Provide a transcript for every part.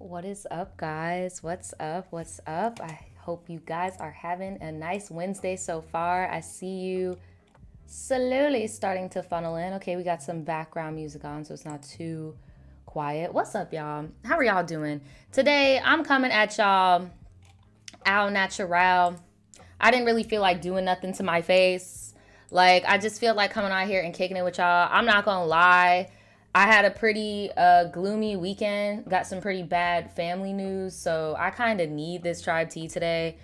What is up, guys? What's up? What's up? I hope you guys are having a nice Wednesday so far. I see you slowly starting to funnel in. Okay, we got some background music on, so it's not too quiet. What's up, y'all? How are y'all doing? Today, I'm coming at y'all au natural. I didn't really feel like doing nothing to my face. Like, I just feel like coming out here and kicking it with y'all. I'm not gonna lie. I had a pretty gloomy weekend. Got some pretty bad family news. So I kind of need this tribe tea today.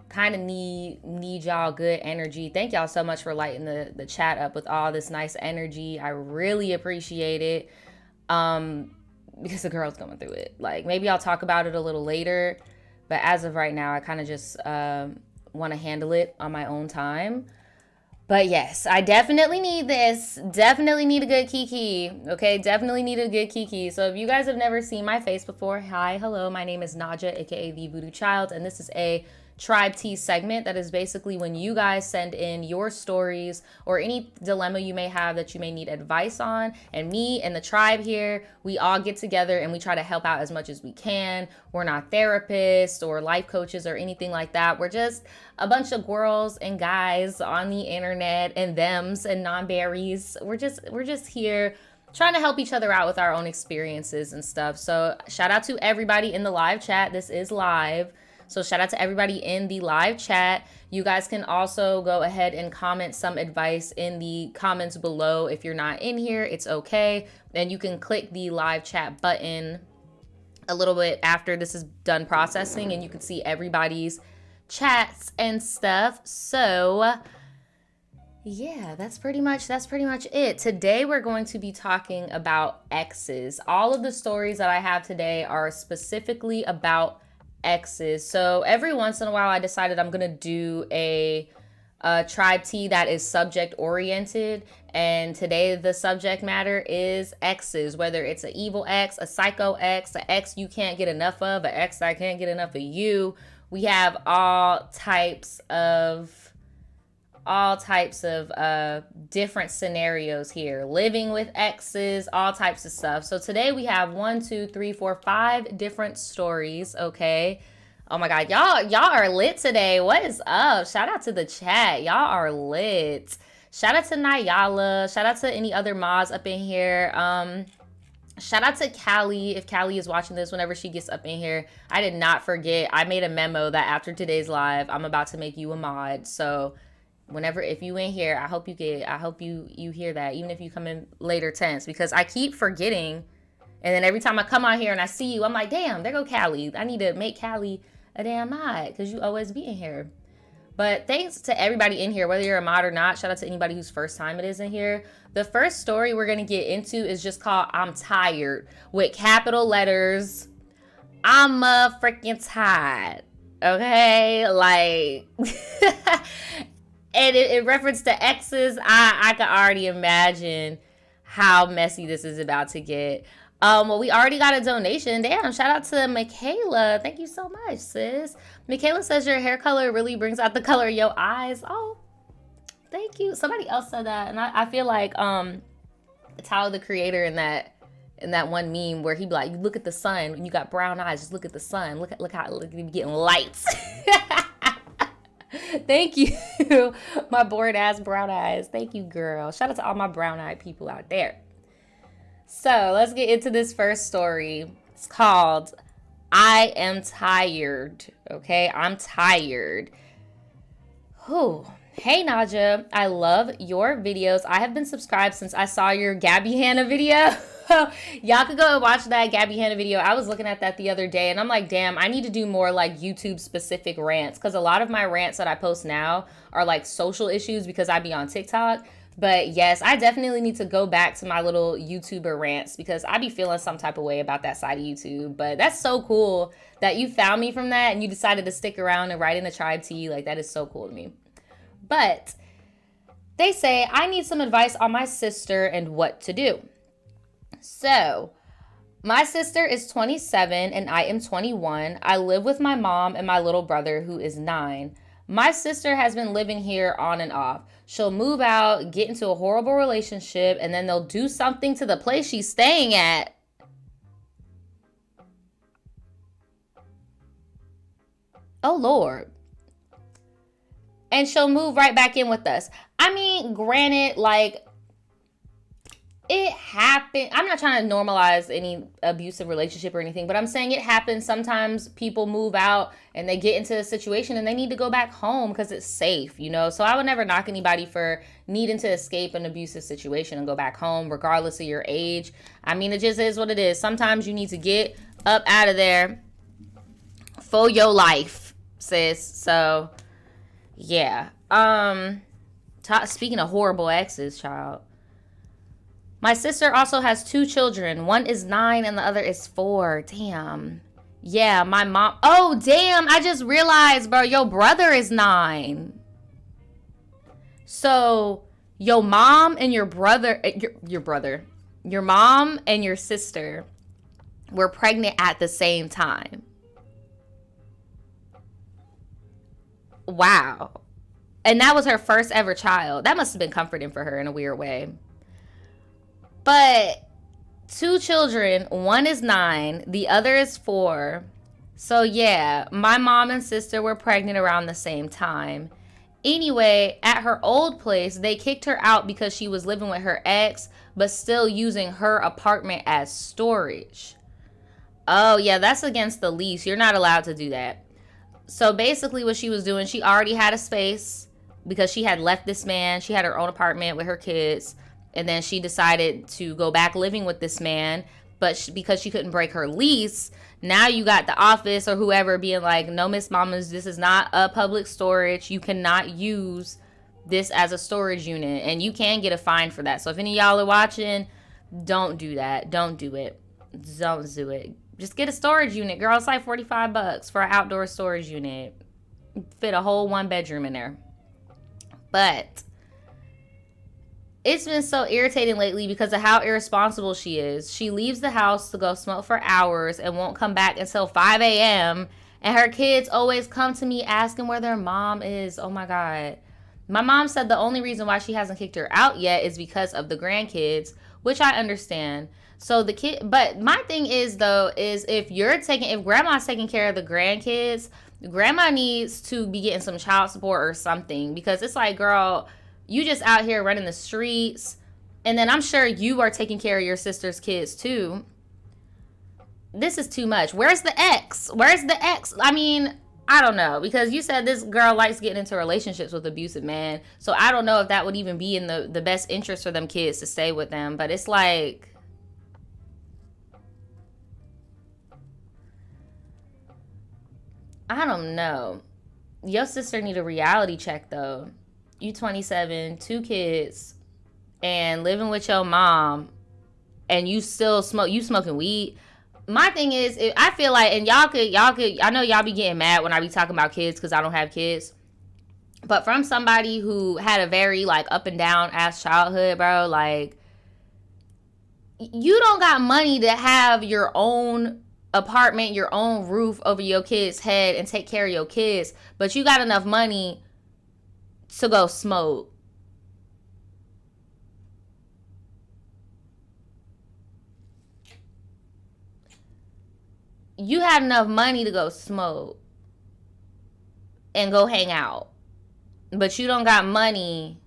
Kind of need y'all good energy. Thank y'all so much for lighting the chat up with all this nice energy. I really appreciate it. Because the girl's going through it. Like, maybe I'll talk about it a little later. But as of right now, I kind of just want to handle it on my own time. But yes, I definitely need this. Definitely need a good kiki. Okay, definitely need a good kiki. So if you guys have never seen my face before, hi, hello, my name is Nadja, aka The VoodooChild, and this is a tribe tea segment that is basically when you guys send in your stories or any dilemma you may have that you may need advice on, and me and the tribe here, we all get together and we try to help out as much as we can. We're not therapists or life coaches or anything like that. We're just a bunch of girls and guys on the internet and thems and non-berries. We're just here trying to help each other out with our own experiences and stuff. So shout out to everybody in the live chat. This is live. So shout out to everybody in the live chat. You guys can also go ahead and comment some advice in the comments below. If you're not in here, it's okay. And you can click the live chat button a little bit after this is done processing and you can see everybody's chats and stuff. So yeah, that's pretty much it. Today we're going to be talking about exes. All of the stories that I have today are specifically about exes. So every once in a while I decided I'm gonna do a tribe tea that is subject oriented, and today the subject matter is exes. Whether it's an evil ex, a psycho ex, an ex you can't get enough of, an ex that can't get enough of you. We have all types of different scenarios here, living with exes, all types of stuff. So today we have 5 different stories. Okay, oh my god, y'all are lit today. What is up? Shout out to the chat, y'all are lit. Shout out to Nayala, shout out to any other mods up in here. Shout out to Callie, if Callie is watching this whenever she gets up in here. I did not forget, I made a memo that after today's live I'm about to make you a mod. So if you in here, I hope you hear that, even if you come in later tense, because I keep forgetting. And then every time I come out here and I see you, I'm like, damn, there go Callie. I need to make Callie a damn mod because you always be in here. But thanks to everybody in here, whether you're a mod or not. Shout out to anybody whose first time it is in here. The first story we're going to get into is just called I'm Tired, with capital letters. I'm freaking tired. Okay? Like... And in reference to exes, I can already imagine how messy this is about to get. Well, we already got a donation. Damn, shout out to Michaela. Thank you so much, sis. Michaela says your hair color really brings out the color of your eyes. Oh, thank you. Somebody else said that. And I feel like Tyler, the creator, in that one meme where he be like, you look at the sun, when you got brown eyes, just look at the sun. Look how you're getting lights. Thank you, my bored ass brown eyes. Thank you, girl. Shout out to all my brown eyed people out there. So let's get into this first story. It's called I Am Tired. Okay, I'm tired. Whew. Hey Nadja, I love your videos. I have been subscribed since I saw your Gabby Hanna video. Y'all could go and watch that Gabby Hanna video. I was looking at that the other day and I'm like, damn, I need to do more like YouTube specific rants, because a lot of my rants that I post now are like social issues because I be on TikTok. But yes, I definitely need to go back to my little YouTuber rants because I be feeling some type of way about that side of YouTube. But that's so cool that you found me from that and you decided to stick around and write in the tribe tea. Like, that is so cool to me. But they say, I need some advice on my sister and what to do. So, my sister is 27 and I am 21. I live with my mom and my little brother who is 9. My sister has been living here on and off. She'll move out, get into a horrible relationship, and then they'll do something to the place she's staying at. Oh, Lord. And she'll move right back in with us. I mean, granted, like, it happened. I'm not trying to normalize any abusive relationship or anything, but I'm saying it happens. Sometimes people move out and they get into a situation and they need to go back home because it's safe, you know? So I would never knock anybody for needing to escape an abusive situation and go back home, regardless of your age. I mean, it just is what it is. Sometimes you need to get up out of there for your life, sis. So, yeah. Speaking of horrible exes, child. My sister also has 2 children. One is 9 and the other is 4. Damn. Yeah, my mom. Oh, damn. I just realized, bro, your brother is 9. So, your mom and your brother, your mom and your sister were pregnant at the same time. Wow. And that was her first ever child. That must have been comforting for her in a weird way. But 2 children, one is 9, the other is 4. So yeah, my mom and sister were pregnant around the same time. Anyway, at her old place, they kicked her out because she was living with her ex, but still using her apartment as storage. Oh yeah, that's against the lease. You're not allowed to do that. So basically what she was doing, she already had a space because she had left this man. She had her own apartment with her kids. And then she decided to go back living with this man. But because she couldn't break her lease, now you got the office or whoever being like, no, Miss Mamas, this is not a public storage. You cannot use this as a storage unit. And you can get a fine for that. So if any of y'all are watching, don't do that. Don't do it. Don't do it. Just get a storage unit. Girl, it's like $45 for an outdoor storage unit. Fit a whole 1 bedroom in there. But it's been so irritating lately because of how irresponsible she is. She leaves the house to go smoke for hours and won't come back until 5 a.m. And her kids always come to me asking where their mom is. Oh my God. My mom said the only reason why she hasn't kicked her out yet is because of the grandkids, which I understand. So the kid, but my thing is though, is if grandma's taking care of the grandkids, grandma needs to be getting some child support or something, because it's like, girl, you just out here running the streets. And then I'm sure you are taking care of your sister's kids too. This is too much. Where's the ex? Where's the ex? I mean, I don't know. Because you said this girl likes getting into relationships with abusive men. So I don't know if that would even be in the best interest for them kids to stay with them. But it's like, I don't know. Your sister need a reality check though. You 27, 2 kids, and living with your mom, and you still smoking weed. My thing is, I feel like, and y'all could, I know y'all be getting mad when I be talking about kids because I don't have kids. But from somebody who had a very like up and down ass childhood, bro, like, you don't got money to have your own apartment, your own roof over your kid's head and take care of your kids, but you got enough money to go smoke. You had enough money to go smoke and go hang out, but you don't got money.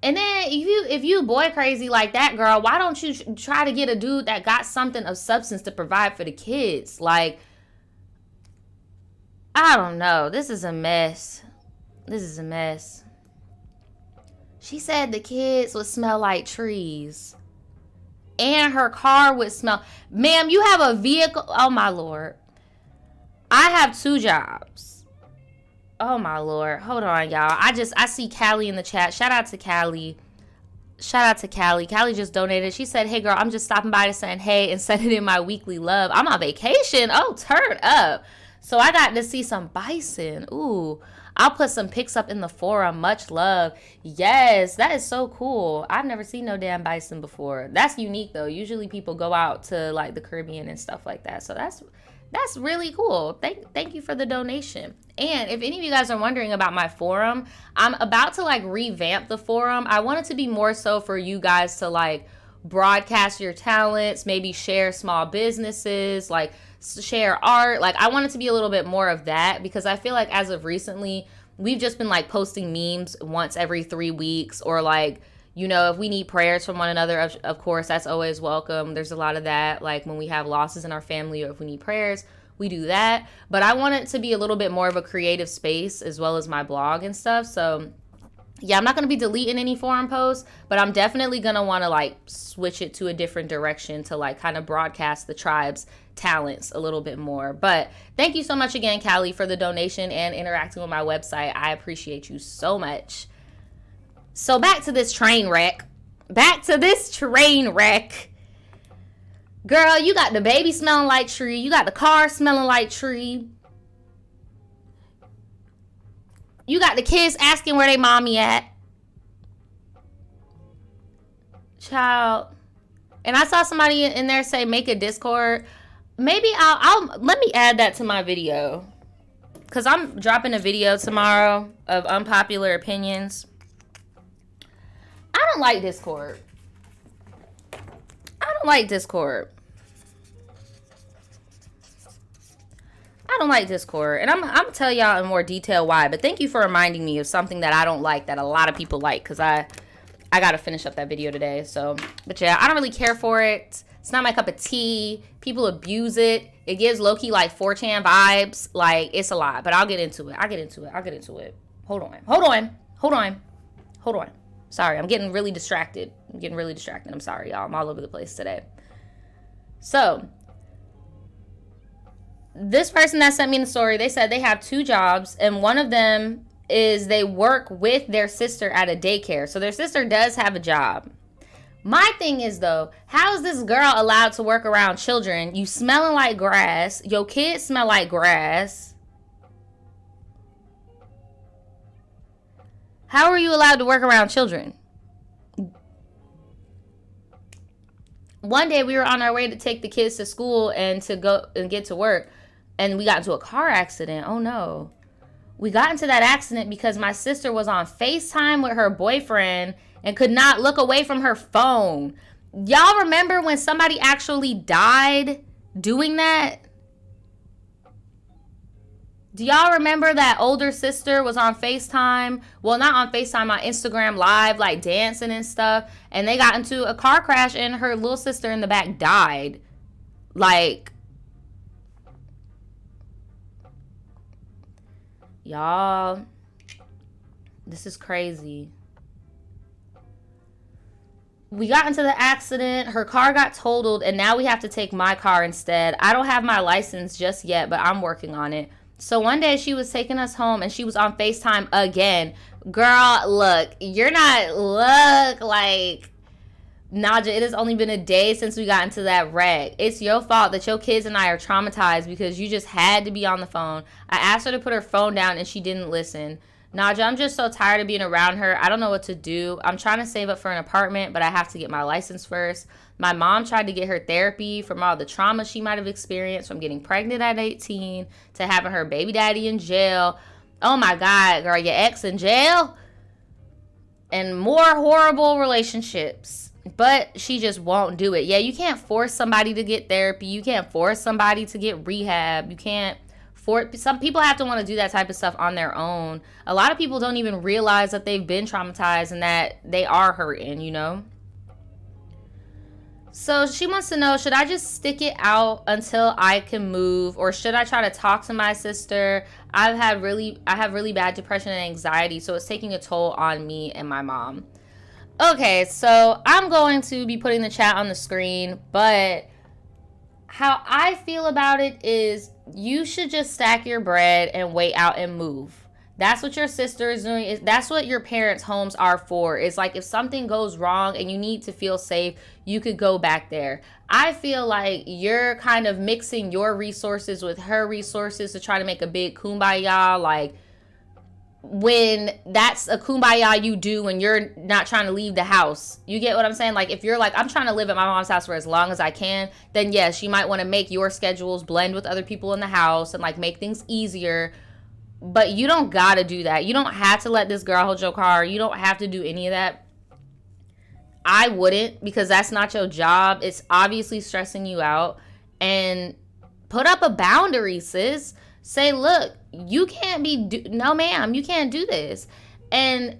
And then if you boy crazy like that, girl, why don't you try to get a dude that got something of substance to provide for the kids? Like, I don't know. This is a mess. This is a mess. She said the kids would smell like trees. And her car would smell. Ma'am, you have a vehicle. Oh, my Lord. I have 2 jobs. Oh, my Lord. Hold on, y'all. I see Callie in the chat. Shout out to Callie. Shout out to Callie. Callie just donated. She said, hey, girl, I'm just stopping by to send hey and send it in my weekly love. I'm on vacation. Oh, turn up. So I got to see some bison. Ooh. I'll put some pics up in the forum. Much love. Yes, that is so cool. I've never seen no damn bison before. That's unique though. Usually people go out to like the Caribbean and stuff like that. So that's really cool. Thank you for the donation. And if any of you guys are wondering about my forum, I'm about to like revamp the forum. I want it to be more so for you guys to like broadcast your talents, maybe share small businesses, like share art. Like, I want it to be a little bit more of that, because I feel like as of recently, we've just been like posting memes once every 3 weeks, or like, you know, if we need prayers from one another, of course, that's always welcome. There's a lot of that, like when we have losses in our family or if we need prayers, we do that. But I want it to be a little bit more of a creative space, as well as my blog and stuff. So yeah, I'm not going to be deleting any forum posts, but I'm definitely going to want to like switch it to a different direction to like kind of broadcast the tribe's talents a little bit more. But thank you so much again, Callie, for the donation and interacting with my website. I appreciate you so much. So back to this train wreck. Girl, you got the baby smelling like tree. You got the car smelling like tree. You got the kids asking where they mommy at. Child. And I saw somebody in there say make a Discord. Maybe I'll let me add that to my video, because I'm dropping a video tomorrow of unpopular opinions. I don't like Discord. I don't like Discord. And I'm gonna tell y'all in more detail why, but thank you for reminding me of something that I don't like that a lot of people like, because I gotta finish up that video today. So, but yeah, I don't really care for it. It's not my cup of tea. People abuse it. It gives low-key like 4chan vibes. Like, it's a lot, but I'll get into it. Hold on. Sorry, I'm getting really distracted. I'm sorry, y'all. I'm all over the place today. So, this person that sent me the story, they said they have 2 jobs, and one of them is they work with their sister at a daycare. So their sister does have a job. My thing is, though, how is this girl allowed to work around children? You smelling like grass. Your kids smell like grass. How are you allowed to work around children? One day we were on our way to take the kids to school and to go and get to work, and we got into a car accident. Oh no. We got into that accident because my sister was on FaceTime with her boyfriend and could not look away from her phone. Y'all remember when somebody actually died doing that? Do y'all remember that older sister was on FaceTime? Well, not on FaceTime, on Instagram Live, like dancing and stuff. And they got into a car crash and her little sister in the back died. Like, y'all, this is crazy. We got into the accident. Her car got totaled, and now we have to take my car instead. I don't have my license just yet, but I'm working on it. So one day she was taking us home, and she was on FaceTime again. Girl, look, like, Nadja, it has only been a day since we got into that wreck. It's your fault that your kids and I are traumatized because you just had to be on the phone. I asked her to put her phone down and she didn't listen. Nadja, I'm just so tired of being around her. I don't know what to do. I'm trying to save up for an apartment, but I have to get my license first. My mom tried to get her therapy from all the trauma she might have experienced from getting pregnant at 18 to having her baby daddy in jail. Oh my God, girl, your ex in jail? And more horrible relationships. But she just won't do it. Yeah, you can't force somebody to get therapy. You can't force somebody to get rehab. You can't force. Some people have to want to do that type of stuff on their own. A lot of people don't even realize that they've been traumatized and that they are hurting, you know? So she wants to know, should I just stick it out until I can move, or should I try to talk to my sister? I have really bad depression and anxiety, so it's taking a toll on me and my mom. Okay, so I'm going to be putting the chat on the screen, but how I feel about it is you should just stack your bread and wait out and move. That's what your sister is doing. That's what your parents' homes are for. It's like if something goes wrong and you need to feel safe, you could go back there. I feel like you're kind of mixing your resources with her resources to try to make a big kumbaya, like, when that's a kumbaya you do when you're not trying to leave the house. You get what I'm saying? Like, if you're like, I'm trying to live at my mom's house for as long as I can, then yes, you might want to make your schedules blend with other people in the house and like make things easier. But you don't gotta do that. You don't have to let this girl hold your car. You don't have to do any of that. I wouldn't, because that's not your job. It's obviously stressing you out. And put up a boundary, sis. Say, look, you can't be, no ma'am, you can't do this. And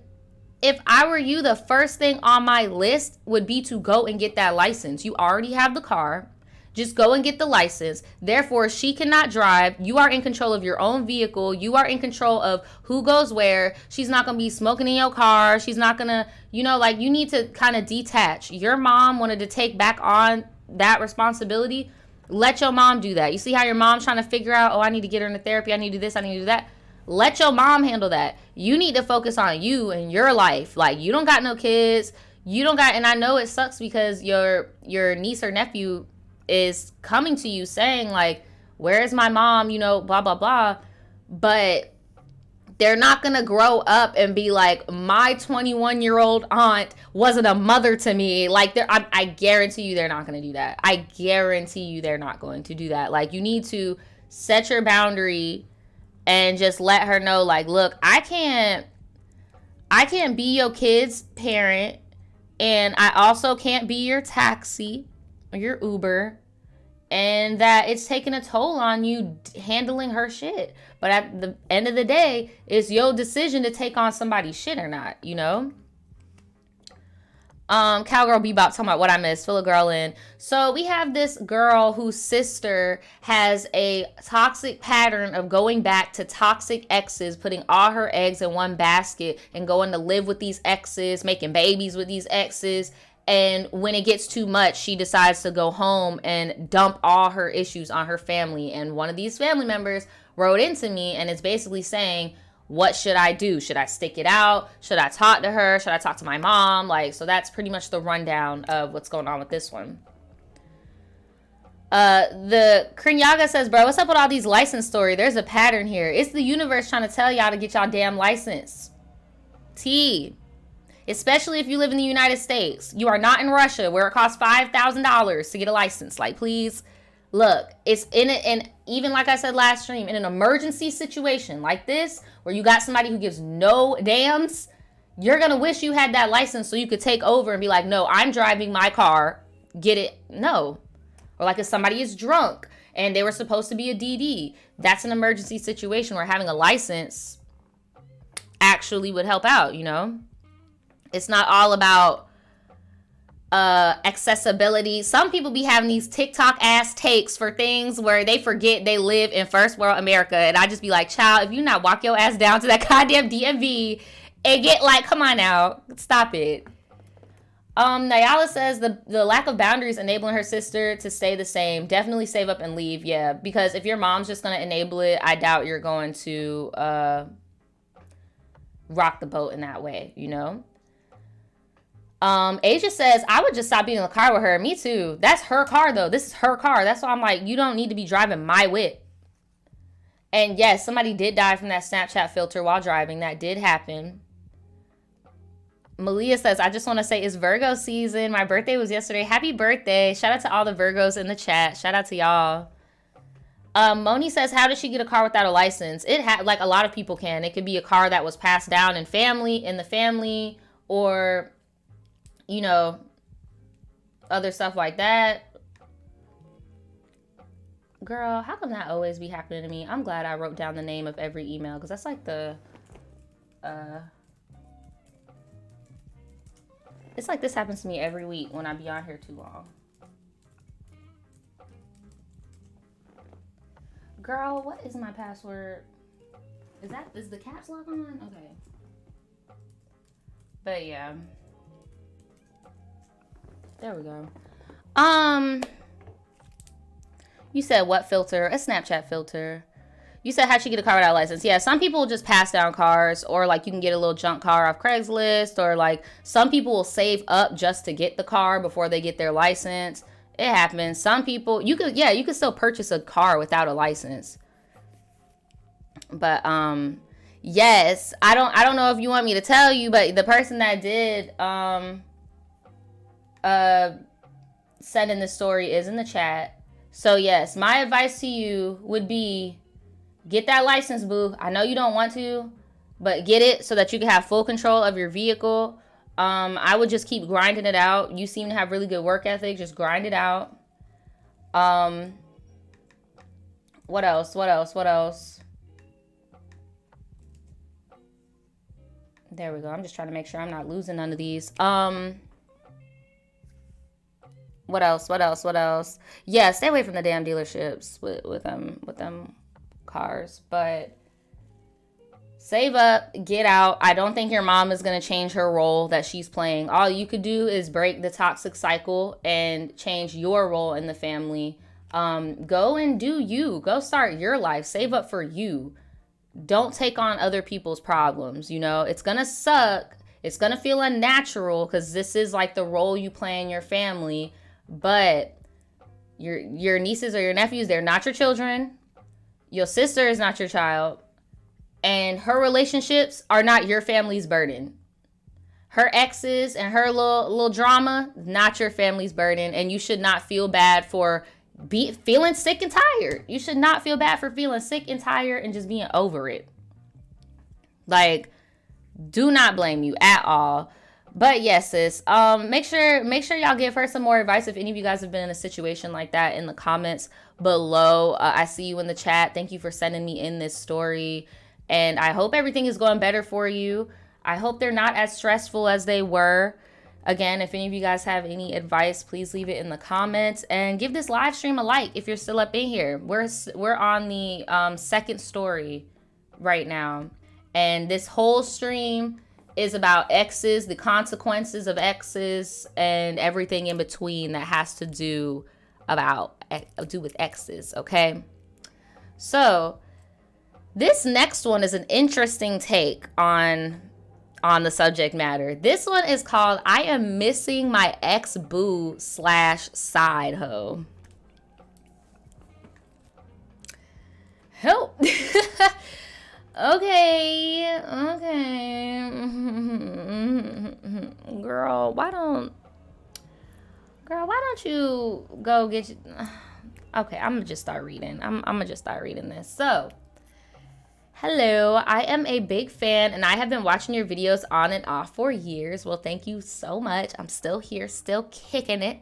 if I were you, the first thing on my list would be to go and get that license. You already have the car. Just go and get the license. Therefore, she cannot drive. You are in control of your own vehicle. You are in control of who goes where. She's not going to be smoking in your car. She's not going to, you know, like, you need to kind of detach. Your mom wanted to take back on that responsibility. Let your mom do that. You see how your mom's trying to figure out, oh, I need to get her into therapy. I need to do this. I need to do that. Let your mom handle that. You need to focus on you and your life. Like, you don't got no kids. You don't got, and I know it sucks because your niece or nephew is coming to you saying, like, where is my mom, you know, blah blah blah. But they're not gonna grow up and be like, my 21-year-old aunt wasn't a mother to me. Like, I guarantee you they're not gonna do that. I guarantee you they're not going to do that. Like, you need to set your boundary and just let her know, like, look, I can't be your kid's parent, and I also can't be your taxi or your Uber, and that it's taking a toll on you handling her shit. But at the end of the day, it's your decision to take on somebody's shit or not, you know? Cowgirl Bebop talking about what I missed. Fill a girl in. So we have this girl whose sister has a toxic pattern of going back to toxic exes, putting all her eggs in one basket and going to live with these exes, making babies with these exes. And when it gets too much, she decides to go home and dump all her issues on her family. And one of these family members wrote into me and it's basically saying, what should I do? Should I stick it out? Should I talk to her? Should I talk to my mom? Like, so that's pretty much the rundown of what's going on with this one. The Krinyaga says, bro, what's up with all these license stories? There's a pattern here. It's the universe trying to tell y'all to get y'all damn license. T. Especially if you live in the United States. You are not in Russia where it costs $5,000 to get a license. Like, please. Look, it's in it, and even like I said last stream, in an emergency situation like this, where you got somebody who gives no dams, you're going to wish you had that license so you could take over and be like, no, I'm driving my car, get it, no. Or like if somebody is drunk and they were supposed to be a DD, that's an emergency situation where having a license actually would help out, you know? It's not all about accessibility. Some people be having these TikTok ass takes for things where they forget they live in first world America, and I just be like, child, if you not walk your ass down to that goddamn DMV and get like, come on now, stop it. Nyala says the lack of boundaries enabling her sister to stay the same. Definitely save up and leave. Yeah, because if your mom's just gonna enable it, I doubt you're going to rock the boat in that way, you know. Asia says, I would just stop being in the car with her. Me too. That's her car, though. This is her car. That's why I'm like, you don't need to be driving my whip. And yes, somebody did die from that Snapchat filter while driving. That did happen. Malia says, I just want to say it's Virgo season. My birthday was yesterday. Happy birthday. Shout out to all the Virgos in the chat. Shout out to y'all. Moni says, how did she get a car without a license? Like a lot of people can. It could be a car that was passed down in the family, or you know, other stuff like that. Girl, how come that always be happening to me? I'm glad I wrote down the name of every email, because that's like the it's like this happens to me every week when I be on here too long. Girl, what is my password? Is the caps lock on? Okay. But yeah. There we go. You said what filter? A Snapchat filter. You said how'd she get a car without a license? Yeah, some people will just pass down cars, or like you can get a little junk car off Craigslist, or like some people will save up just to get the car before they get their license. It happens. Some people, you could still purchase a car without a license. But yes, I don't know if you want me to tell you, but the person that did send in the story is in the chat. So yes, my advice to you would be get that license, boo. I know you don't want to, but get it so that you can have full control of your vehicle. I would just keep grinding it out. You seem to have really good work ethic. Just grind it out. What else? What else? What else? There we go. I'm just trying to make sure I'm not losing none of these. What else? What else? What else? Yeah, stay away from the damn dealerships with them cars. But save up, get out. I don't think your mom is going to change her role that she's playing. All you could do is break the toxic cycle and change your role in the family. Go and do you. Go start your life. Save up for you. Don't take on other people's problems. You know, it's going to suck. It's going to feel unnatural because this is like the role you play in your family. But your nieces or your nephews, they're not your children. Your sister is not your child. And her relationships are not your family's burden. Her exes and her little drama, not your family's burden. And you should not feel bad for feeling sick and tired. You should not feel bad for feeling sick and tired and just being over it. Like, do not blame you at all. But yes, sis, make sure y'all give her some more advice if any of you guys have been in a situation like that in the comments below. I see you in the chat. Thank you for sending me in this story. And I hope everything is going better for you. I hope they're not as stressful as they were. Again, if any of you guys have any advice, please leave it in the comments and give this live stream a like if you're still up in here. We're on the second story right now. And this whole stream is about exes, the consequences of exes, and everything in between that has to do with exes, okay? So this next one is an interesting take on the subject matter. This one is called I Am Missing My Ex-Boo / Side Hoe. Help. Okay. Girl, why don't you go get you... Okay, I'm gonna just start reading. I'm gonna just start reading this. So, hello, I am a big fan and I have been watching your videos on and off for years. Well, thank you so much. I'm still here, still kicking it.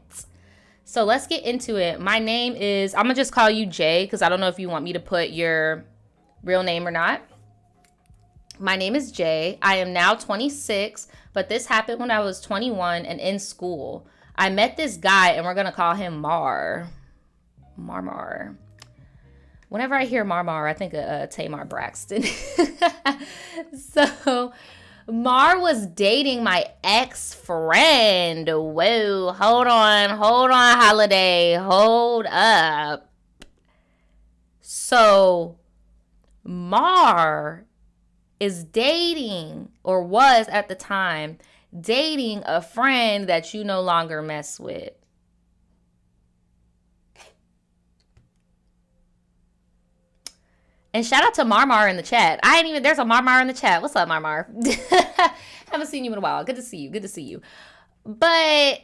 So let's get into it. My name is, I'm gonna just call you Jay because I don't know if you want me to put your real name or not. My name is Jay. I am now 26, but this happened when I was 21 and in school. I met this guy and we're gonna call him Mar. Whenever I hear Mar, I think of Tamar Braxton. So, Mar was dating my ex-friend. Whoa, hold on, Holiday. Hold up. So, Mar is dating, or was at the time, dating a friend that you no longer mess with. And shout out to Marmar in the chat. There's a Marmar in the chat. What's up, Marmar? Haven't seen you in a while. Good to see you. But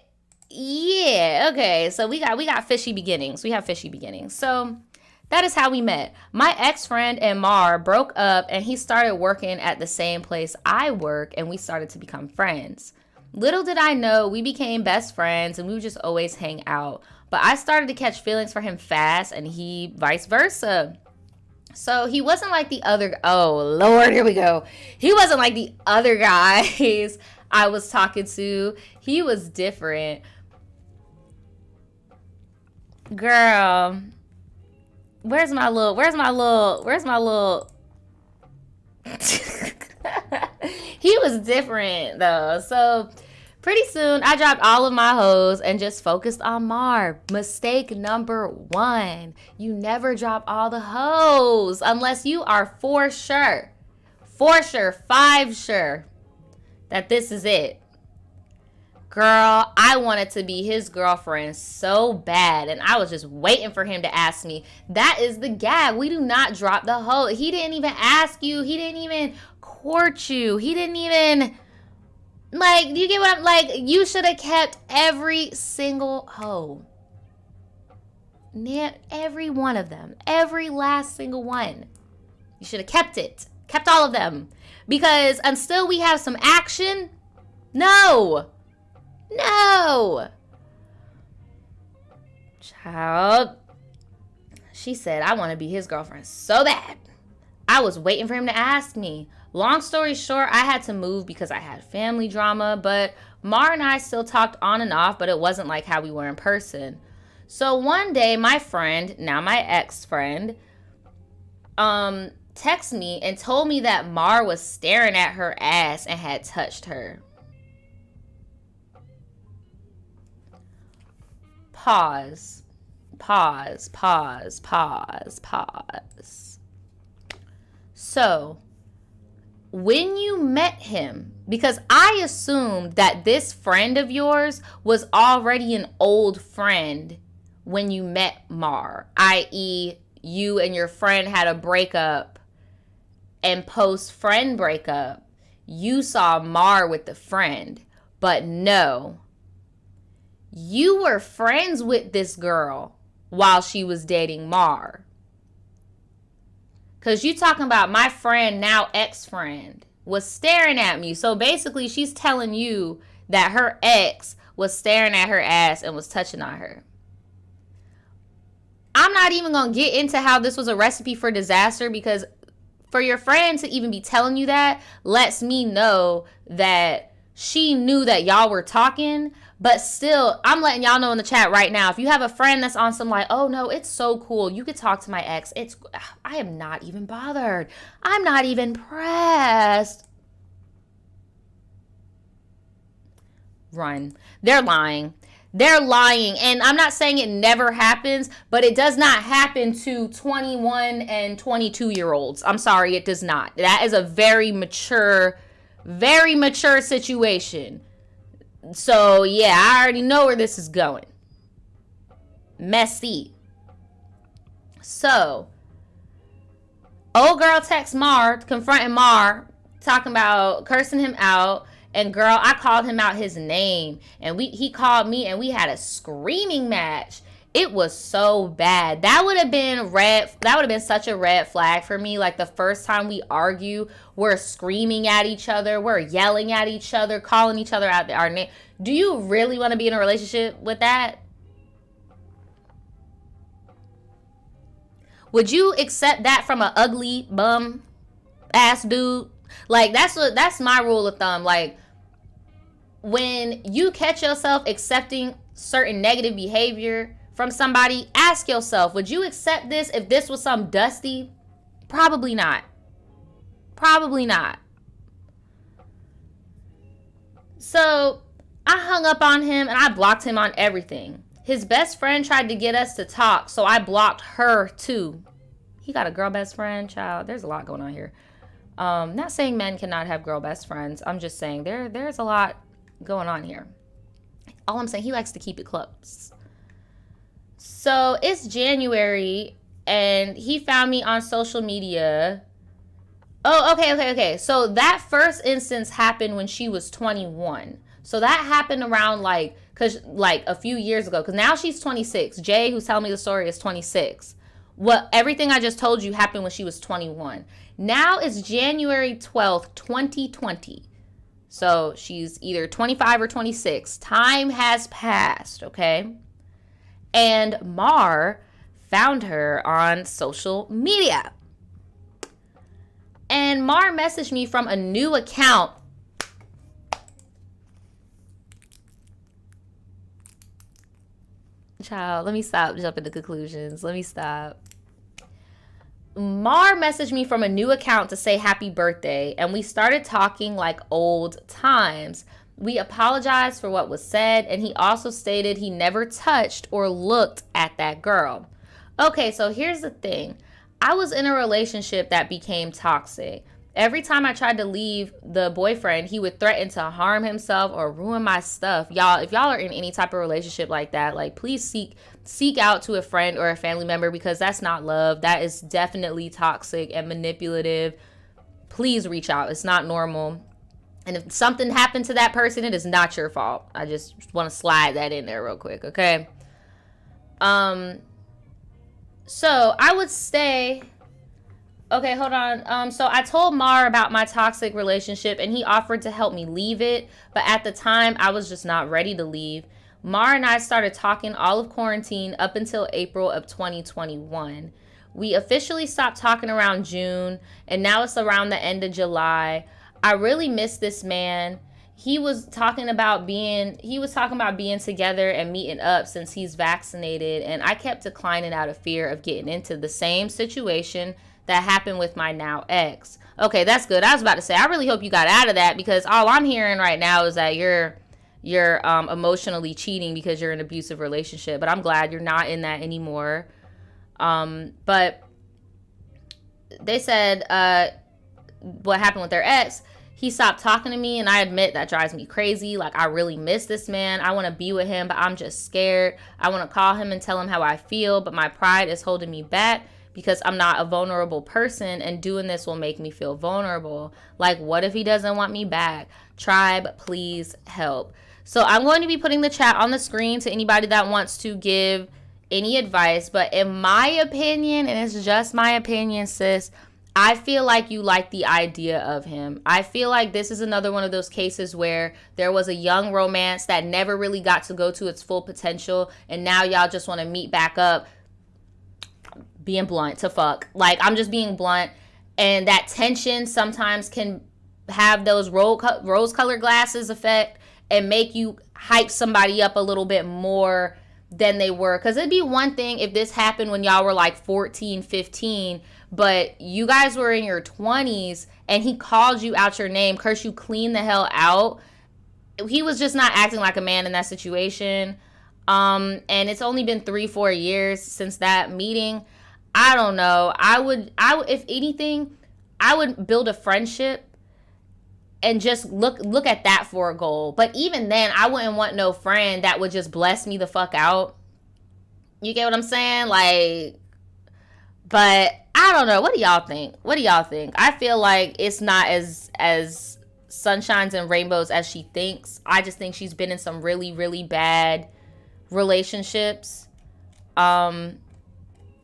yeah, okay. So we got fishy beginnings. We have fishy beginnings. So that is how we met. My ex-friend and Mar broke up and he started working at the same place I work and we started to become friends. Little did I know we became best friends and we would just always hang out. But I started to catch feelings for him fast and he vice versa. So he wasn't like the other, oh Lord, here we go. He wasn't like the other guys I was talking to. He was different. Girl, where's my little he was different though. So pretty soon I dropped all of my hoes and just focused on Mar. Mistake number 1. You never drop all the hoes unless you are for sure 5 sure that this is it. Girl, I wanted to be his girlfriend so bad, and I was just waiting for him to ask me. That is the gag. We do not drop the hoe. He didn't even ask you. He didn't even court you. He didn't even, like, you get what I'm, like, you should have kept every single hoe. Every one of them. Every last single one. You should have kept it. Kept all of them. Because until we have some action, no. Child. She said, I want to be his girlfriend so bad. I was waiting for him to ask me. Long story short, I had to move because I had family drama, but Mar and I still talked on and off, but it wasn't like how we were in person. So one day, my friend, now my ex-friend, texted me and told me that Mar was staring at her ass and had touched her. Pause. So, when you met him, because I assumed that this friend of yours was already an old friend when you met Mar, i.e., you and your friend had a breakup, and post-friend breakup, you saw Mar with the friend. But no, you were friends with this girl while she was dating Mar. Because you talking about my friend, now ex-friend, was staring at me. So basically, she's telling you that her ex was staring at her ass and was touching on her. I'm not even going to get into how this was a recipe for disaster, because for your friend to even be telling you that lets me know that she knew that y'all were talking. But still, I'm letting y'all know in the chat right now, if you have a friend that's on some like, oh no, it's so cool, you could talk to my ex. I am not even bothered. I'm not even pressed. Run. They're lying. They're lying. And I'm not saying it never happens, but it does not happen to 21 and 22-year-olds. I'm sorry, it does not. That is a very mature situation. So, yeah, I already know where this is going. Messy. So, old girl texts Mar, confronting Mar, talking about cursing him out. And girl, I called him out his name. And he called me and we had a screaming match. It was so bad. That would have been such a red flag for me. Like the first time we argue, we're screaming at each other, we're yelling at each other, calling each other out our name. Do you really want to be in a relationship with that? Would you accept that from an ugly bum ass dude? Like that's my rule of thumb. Like when you catch yourself accepting certain negative behavior from somebody, ask yourself, would you accept this if this was some dusty? Probably not. Probably not. So I hung up on him and I blocked him on everything. His best friend tried to get us to talk, so I blocked her too. He got a girl best friend, child. There's a lot going on here. Not saying men cannot have girl best friends. I'm just saying there's a lot going on here. All I'm saying, he likes to keep it close. So it's January and he found me on social media. Oh, okay. So that first instance happened when she was 21. So that happened around like a few years ago. Because now she's 26. Jay, who's telling me the story, is 26. Everything I just told you happened when she was 21. Now it's January 12th, 2020. So she's either 25 or 26. Time has passed, okay? And Mar found her on social media. And Mar messaged me from a new account. Child, let me stop jumping to conclusions. Let me stop. Mar messaged me from a new account to say happy birthday, and we started talking like old times. We apologized for what was said, and he also stated he never touched or looked at that girl. Okay, so here's the thing. I was in a relationship that became toxic. Every time I tried to leave the boyfriend, he would threaten to harm himself or ruin my stuff. Y'all, if y'all are in any type of relationship like that, like please seek out to a friend or a family member, because that's not love. That is definitely toxic and manipulative. Please reach out. It's not normal. And if something happened to that person, it is not your fault. I just want to slide that in there real quick, okay? So I would say, okay, hold on. So I told Mar about my toxic relationship and he offered to help me leave it. But at the time, I was just not ready to leave. Mar and I started talking all of quarantine up until April of 2021. We officially stopped talking around June, and now it's around the end of July. I really miss this man. He was talking about being together and meeting up since he's vaccinated, and I kept declining out of fear of getting into the same situation that happened with my now ex. Okay, that's good. I was about to say, I really hope you got out of that, because all I'm hearing right now is that you're emotionally cheating because you're in an abusive relationship. But I'm glad you're not in that anymore. But they said what happened with their ex. He stopped talking to me, and I admit that drives me crazy. Like, I really miss this man. I want to be with him, but I'm just scared. I want to call him and tell him how I feel, but my pride is holding me back because I'm not a vulnerable person, and doing this will make me feel vulnerable. Like, what if he doesn't want me back? Tribe, please help. So I'm going to be putting the chat on the screen to anybody that wants to give any advice. But in my opinion, and it's just my opinion, sis, I feel like you like the idea of him. I feel like this is another one of those cases where there was a young romance that never really got to go to its full potential, and now y'all just want to meet back up. Being blunt to fuck. Like, I'm just being blunt. And that tension sometimes can have those rose-colored glasses effect and make you hype somebody up a little bit more than they were. Because it'd be one thing if this happened when y'all were like 14, 15, but you guys were in your 20s and he called you out your name, cursed you clean the hell out. He was just not acting like a man in that situation. And it's only been 3-4 years since that meeting. I don't know. I would, if anything, I would build a friendship and just look at that for a goal. But even then, I wouldn't want no friend that would just bless me the fuck out. You get what I'm saying? Like, but I don't know. What do y'all think? I feel like it's not as sunshines and rainbows as she thinks. I just think she's been in some really, really bad relationships.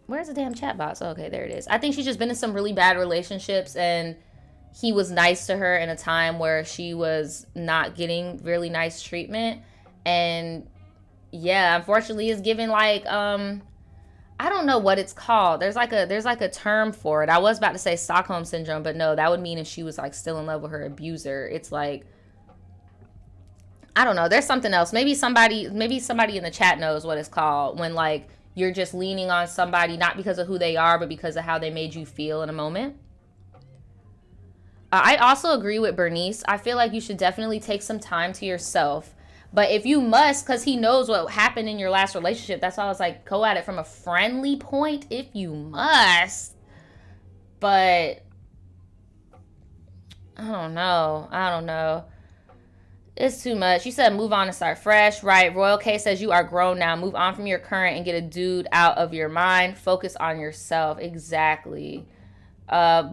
Where's the damn chat box? Oh, okay, there it is. I think she's just been in some really bad relationships, and he was nice to her in a time where she was not getting really nice treatment. And yeah, unfortunately it's given like I don't know what it's called. There's like a term for it. I was about to say Stockholm syndrome, but no, that would mean if she was like still in love with her abuser. It's like, I don't know. There's something else. Maybe somebody in the chat knows what it's called, when like you're just leaning on somebody not because of who they are, but because of how they made you feel in a moment. I also agree with Bernice. I feel like you should definitely take some time to yourself. But if you must, because he knows what happened in your last relationship, that's why I was like, go at it from a friendly point if you must. But I don't know. It's too much. You said move on and start fresh. Right. Royal K says you are grown now. Move on from your current and get a dude out of your mind. Focus on yourself. Exactly.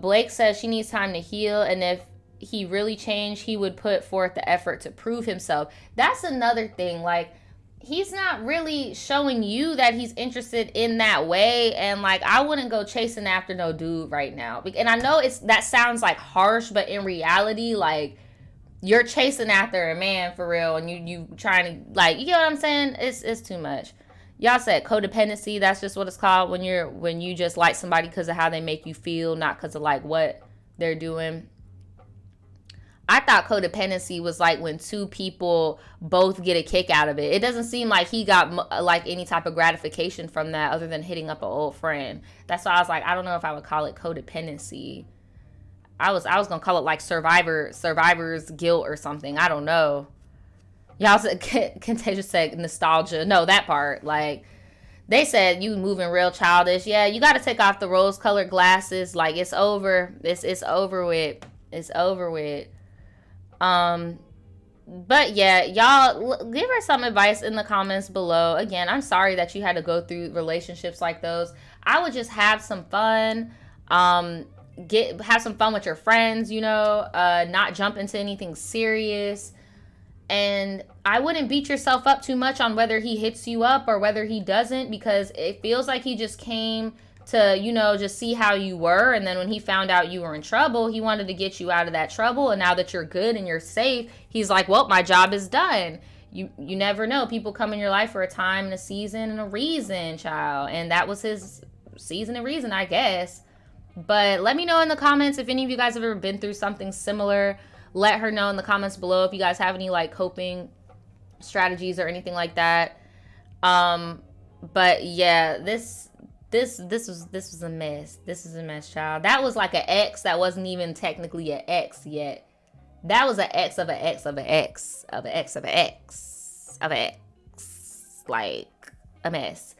Blake says she needs time to heal, and if he really changed, he would put forth the effort to prove himself. That's another thing. Like, he's not really showing you that he's interested in that way, and like, I wouldn't go chasing after no dude right now. And I know that sounds like harsh, but in reality, like, you're chasing after a man for real, and you trying to, like, you get what I'm saying? It's too much. Y'all said codependency. That's just what it's called when you just like somebody because of how they make you feel, not because of like what they're doing. I thought codependency was like when two people both get a kick out of it. It doesn't seem like he got like any type of gratification from that other than hitting up an old friend. That's why I was like, I don't know if I would call it codependency. I was gonna call it like survivor's guilt or something. I don't know. Y'all said, Contagious said nostalgia. No, that part. Like, they said you moving real childish. Yeah, you got to take off the rose-colored glasses. Like, it's over. It's over with. It's over with. But yeah, y'all give her some advice in the comments below. Again, I'm sorry that you had to go through relationships like those. I would just have some fun. Have some fun with your friends, you know, not jump into anything serious. And I wouldn't beat yourself up too much on whether he hits you up or whether he doesn't, because it feels like he just came to, you know, just see how you were. And then when he found out you were in trouble, he wanted to get you out of that trouble. And now that you're good and you're safe, he's like, well, my job is done. you never know. People come in your life for a time and a season and a reason, child. And that was his season and reason, I guess. But let me know in the comments if any of you guys have ever been through something similar. Let her know in the comments below if you guys have any like coping strategies or anything like that. But yeah, this was a mess. This is a mess, child. That was like an ex that wasn't even technically an ex yet. That was an ex of an ex of an ex of an ex of an ex of an ex. Like a mess.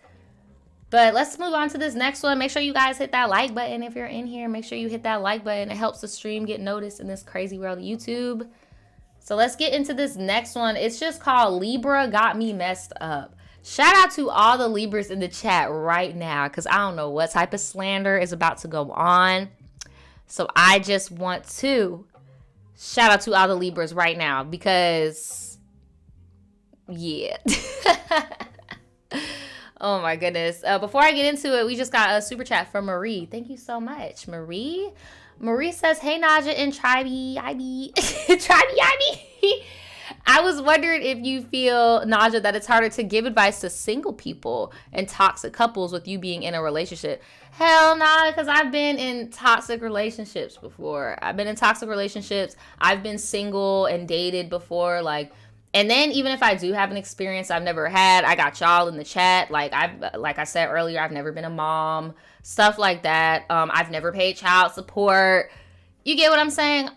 But let's move on to this next one. Make sure you guys hit that like button if you're in here. Make sure you hit that like button. It helps the stream get noticed in this crazy world of YouTube. So let's get into this next one. It's just called Libra Got Me Messed Up. Shout out to all the Libras in the chat right now, because I don't know what type of slander is about to go on. So I just want to shout out to all the Libras right now because, yeah. Oh my goodness. Before I get into it, we just got a super chat from Marie. Thank you so much, Marie. Marie says, hey, Nadja and Tribe IB. Tribe IB. I was wondering if you feel, Nadja, that it's harder to give advice to single people and toxic couples with you being in a relationship. Hell nah, because I've been in toxic relationships before. I've been in toxic relationships. I've been single and dated before, like. And then even if I do have an experience I've never had, I got y'all in the chat. Like I said earlier, I've never been a mom, stuff like that. I've never paid child support. You get what I'm saying?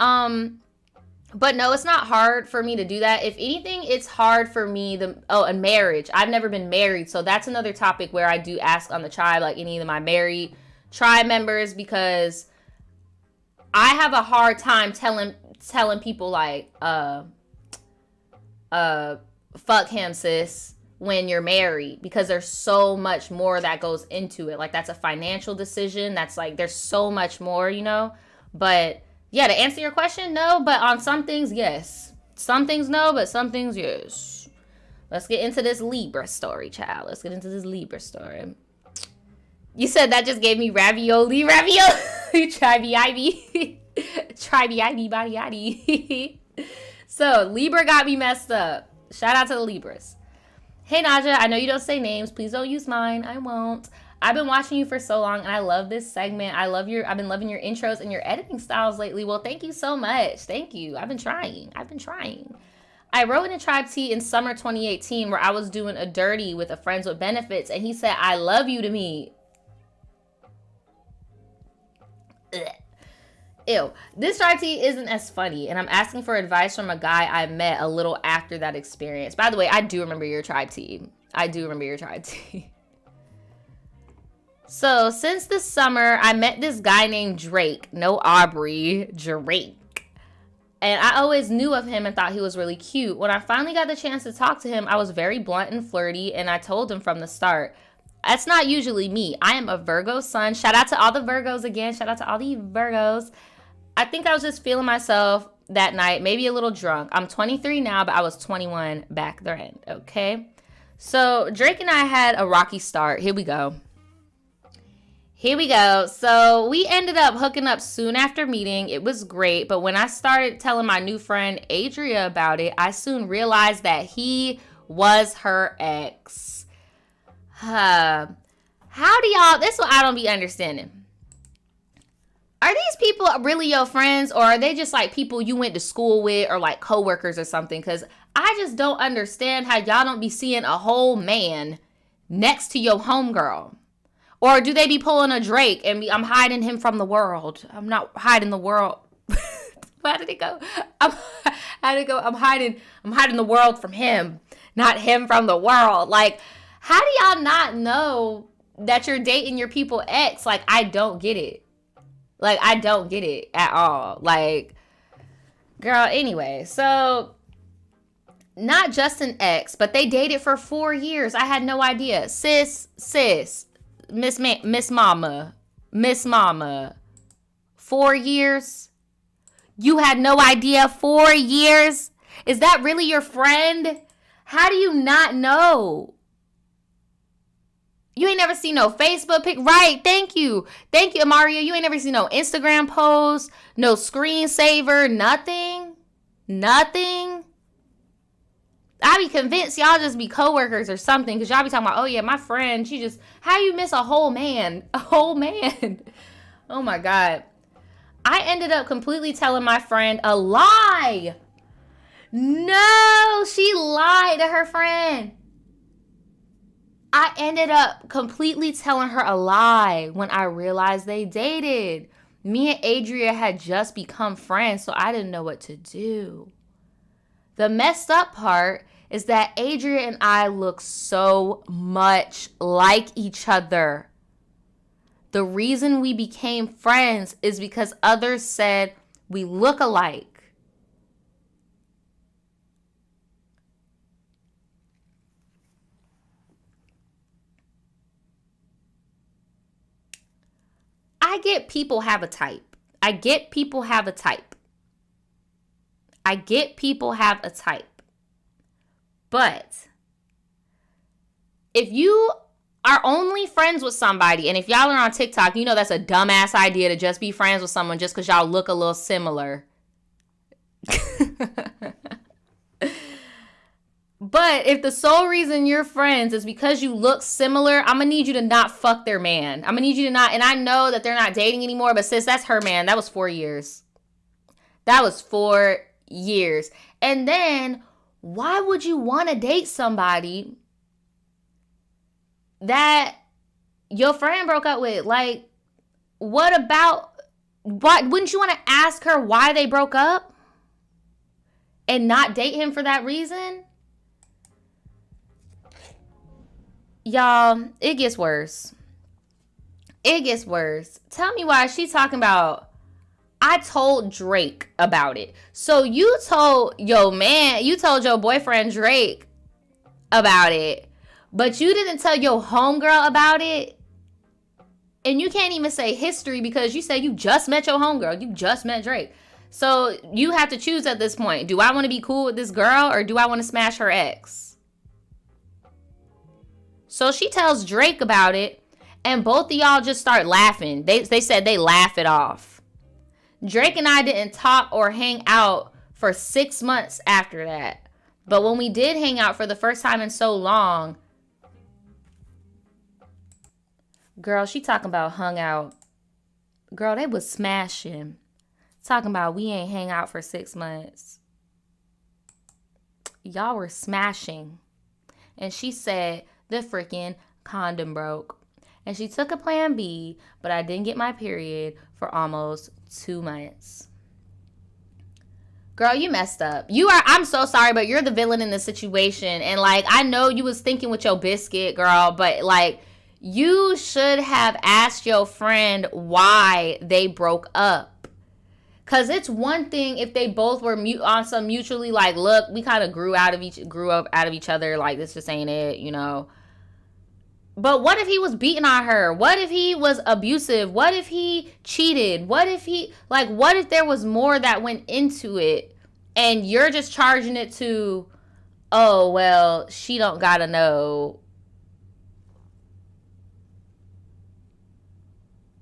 But no, it's not hard for me to do that. If anything, it's hard for me and marriage. I've never been married. So that's another topic where I do ask on the tribe, like any of my married tribe members, because I have a hard time telling people like, fuck him, sis, when you're married, because there's so much more that goes into it. Like, that's a financial decision. That's like, there's so much more, you know? But yeah, to answer your question, no, but on some things, yes. Some things, no, but some things, yes. Let's get into this Libra story, child. Let's get into this Libra story. You said that just gave me ravioli. Tribe Ivy. Tribe Ivy, body yaddy. So, Libra got me messed up. Shout out to the Libras. Hey, Nadja, I know you don't say names. Please don't use mine. I won't. I've been watching you for so long, and I love this segment. I've been loving your intros and your editing styles lately. Well, thank you so much. Thank you. I've been trying. I wrote in a tribe tea in summer 2018 where I was doing a dirty with a friends with benefits, and he said, I love you to me. Ugh. Ew. This tribe tea isn't as funny, and I'm asking for advice from a guy I met a little after that experience. By the way, I do remember your tribe tea. So, since this summer, I met this guy named Drake. No Aubrey. Drake. And I always knew of him and thought he was really cute. When I finally got the chance to talk to him, I was very blunt and flirty, and I told him from the start, that's not usually me. I am a Virgo sun. Shout out to all the Virgos again. Shout out to all the Virgos. I think I was just feeling myself that night, maybe a little drunk. I'm 23 now, but I was 21 back then, okay? So Drake and I had a rocky start. Here we go. So we ended up hooking up soon after meeting. It was great, but when I started telling my new friend Adria about it, I soon realized that he was her ex. How do y'all, this is what I don't be understanding. Are these people really your friends, or are they just like people you went to school with or like coworkers or something? Because I just don't understand how y'all don't be seeing a whole man next to your homegirl. Or do they be pulling a Drake and I'm hiding him from the world? I'm not hiding the world. How did it go? I'm hiding the world from him, not him from the world. Like, how do y'all not know that you're dating your people ex? Like, I don't get it. Like, I don't get it at all. Like, girl, anyway. So, not just an ex, but they dated for 4 years. I had no idea. Sis, Miss Mama. 4 years? You had no idea? 4 years? Is that really your friend? How do you not know? You ain't never seen no Facebook pic. Right, thank you, Amaria. You ain't never seen no Instagram post, no screensaver, nothing. I be convinced y'all just be coworkers or something, because y'all be talking about, oh yeah, my friend, she just, how you miss a whole man? A whole man. Oh my God. I ended up completely telling my friend a lie. No, she lied to her friend. I ended up completely telling her a lie when I realized they dated. Me and Adria had just become friends, so I didn't know what to do. The messed up part is that Adria and I look so much like each other. The reason we became friends is because others said we look alike. I get people have a type. I get people have a type. But if you are only friends with somebody, and if y'all are on TikTok, you know that's a dumbass idea to just be friends with someone just because y'all look a little similar. But if the sole reason you're friends is because you look similar, I'm going to need you to not fuck their man. I'm going to need you to not, and I know that they're not dating anymore, but sis, that's her man. That was 4 years. That was 4 years. And then, why would you want to date somebody that your friend broke up with? Like, what wouldn't you want to ask her why they broke up? And not date him for that reason? Y'all, it gets worse. Tell me why she's talking about, I told Drake about it. So you told your boyfriend Drake about it, but you didn't tell your homegirl about it. And you can't even say history because you said you just met your homegirl. You just met Drake. So you have to choose at this point. Do I want to be cool with this girl or do I want to smash her ex? So she tells Drake about it, and both of y'all just start laughing. They said they laugh it off. Drake and I didn't talk or hang out for 6 months after that. But when we did hang out for the first time in so long, girl, she talking about hung out. Girl, they was smashing. Talking about we ain't hang out for 6 months. Y'all were smashing. And she said, the freaking condom broke. And she took a plan B, but I didn't get my period for almost 2 months. Girl, you messed up. I'm so sorry, but you're the villain in this situation. And like, I know you was thinking with your biscuit, girl, but like, you should have asked your friend why they broke up. Cause it's one thing if they both were on some mutually like, look, we kind of grew up out of each other. Like, this just ain't it, you know. But what if he was beating on her? What if he was abusive? What if he cheated? What if there was more that went into it and you're just charging it to, oh, well, she don't gotta know.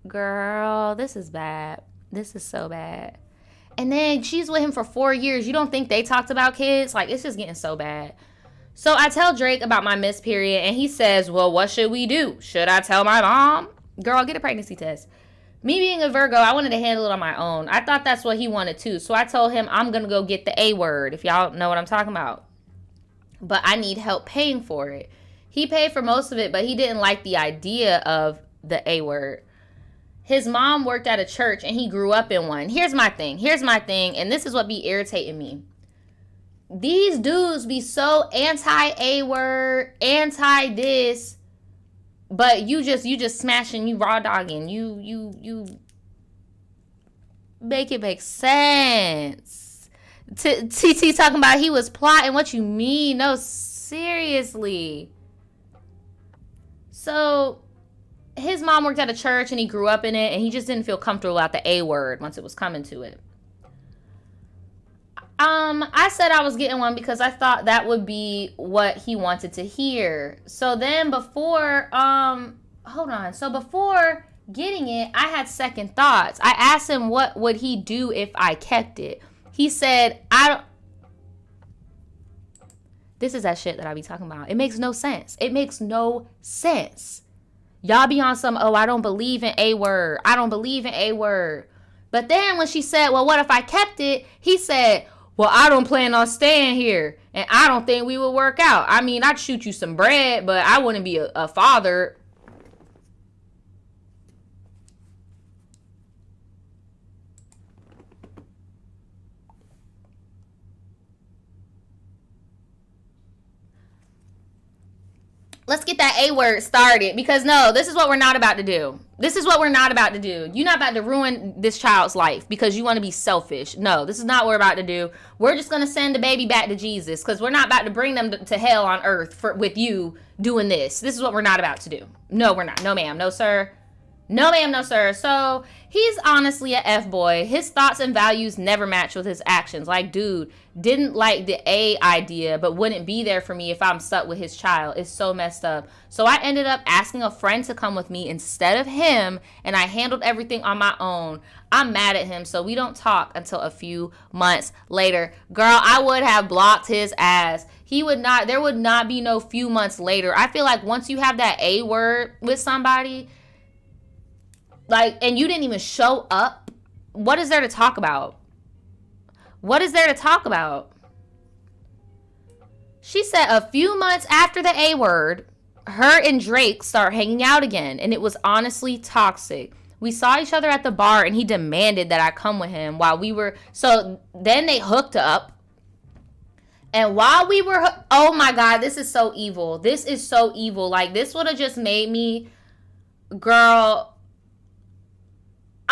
Girl, this is bad. This is so bad. And then she's with him for 4 years. You don't think they talked about kids? Like, it's just getting so bad. So I tell Drake about my missed period, and he says, well, what should we do? Should I tell my mom? Girl, get a pregnancy test. Me being a Virgo, I wanted to handle it on my own. I thought that's what he wanted too. So I told him I'm going to go get the A word, if y'all know what I'm talking about. But I need help paying for it. He paid for most of it, but he didn't like the idea of the A word. His mom worked at a church, and he grew up in one. Here's my thing, and this is what be irritating me. These dudes be so anti-A word, anti-this, but you just smashing, you raw dogging, you make it make sense. TT talking about he was plotting. What you mean? No, seriously. So his mom worked at a church and he grew up in it, and he just didn't feel comfortable about the A word once it was coming to it. I said I was getting one because I thought that would be what he wanted to hear. So then before getting it, I had second thoughts. I asked him what would he do if I kept it. He said, This is that shit that I be talking about. It makes no sense. It makes no sense. Y'all be on some, oh, I don't believe in A word. I don't believe in A word. But then when she said, well, what if I kept it? He said, well, I don't plan on staying here. And I don't think we would work out. I mean, I'd shoot you some bread, but I wouldn't be a father. Let's get that A word started, because no, this is what we're not about to do. This is what we're not about to do. You're not about to ruin this child's life because you want to be selfish. No, this is not what we're about to do. We're just going to send the baby back to Jesus, because we're not about to bring them to hell on earth with you doing this. This is what we're not about to do. No, we're not. No, ma'am. No, sir. No, ma'am. No, sir. So he's honestly a F-boy. His thoughts and values never match with his actions. Like, dude, didn't like the A idea, but wouldn't be there for me if I'm stuck with his child. It's so messed up. So I ended up asking a friend to come with me instead of him, and I handled everything on my own. I'm mad at him, so we don't talk until a few months later. Girl, I would have blocked his ass. He would not, there would not be no few months later. I feel like once you have that A word with somebody, like, and you didn't even show up, what is there to talk about? What is there to talk about? She said a few months after the A word, her and Drake start hanging out again, and it was honestly toxic. We saw each other at the bar, and he demanded that I come with him while we were, so then they hooked up. And while we were, oh my God, this is so evil. This is so evil. Like, this would have just made me, girl,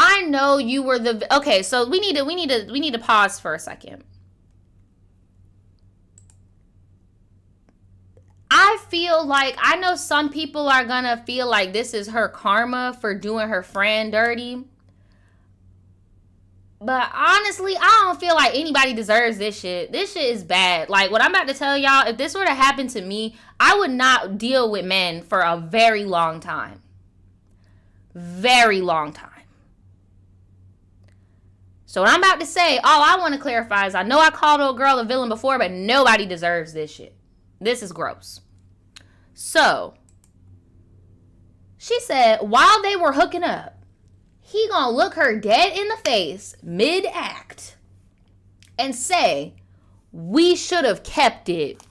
I know you were the, okay, so we need to pause for a second. I feel like, I know some people are gonna feel like this is her karma for doing her friend dirty. But honestly, I don't feel like anybody deserves this shit. This shit is bad. Like, what I'm about to tell y'all, if this were to happen to me, I would not deal with men for a very long time. Very long time. So what I'm about to say, all I want to clarify is I know I called old girl a villain before, but nobody deserves this shit. This is gross. So, she said while they were hooking up, he gonna look her dead in the face mid-act and say, we should have kept it.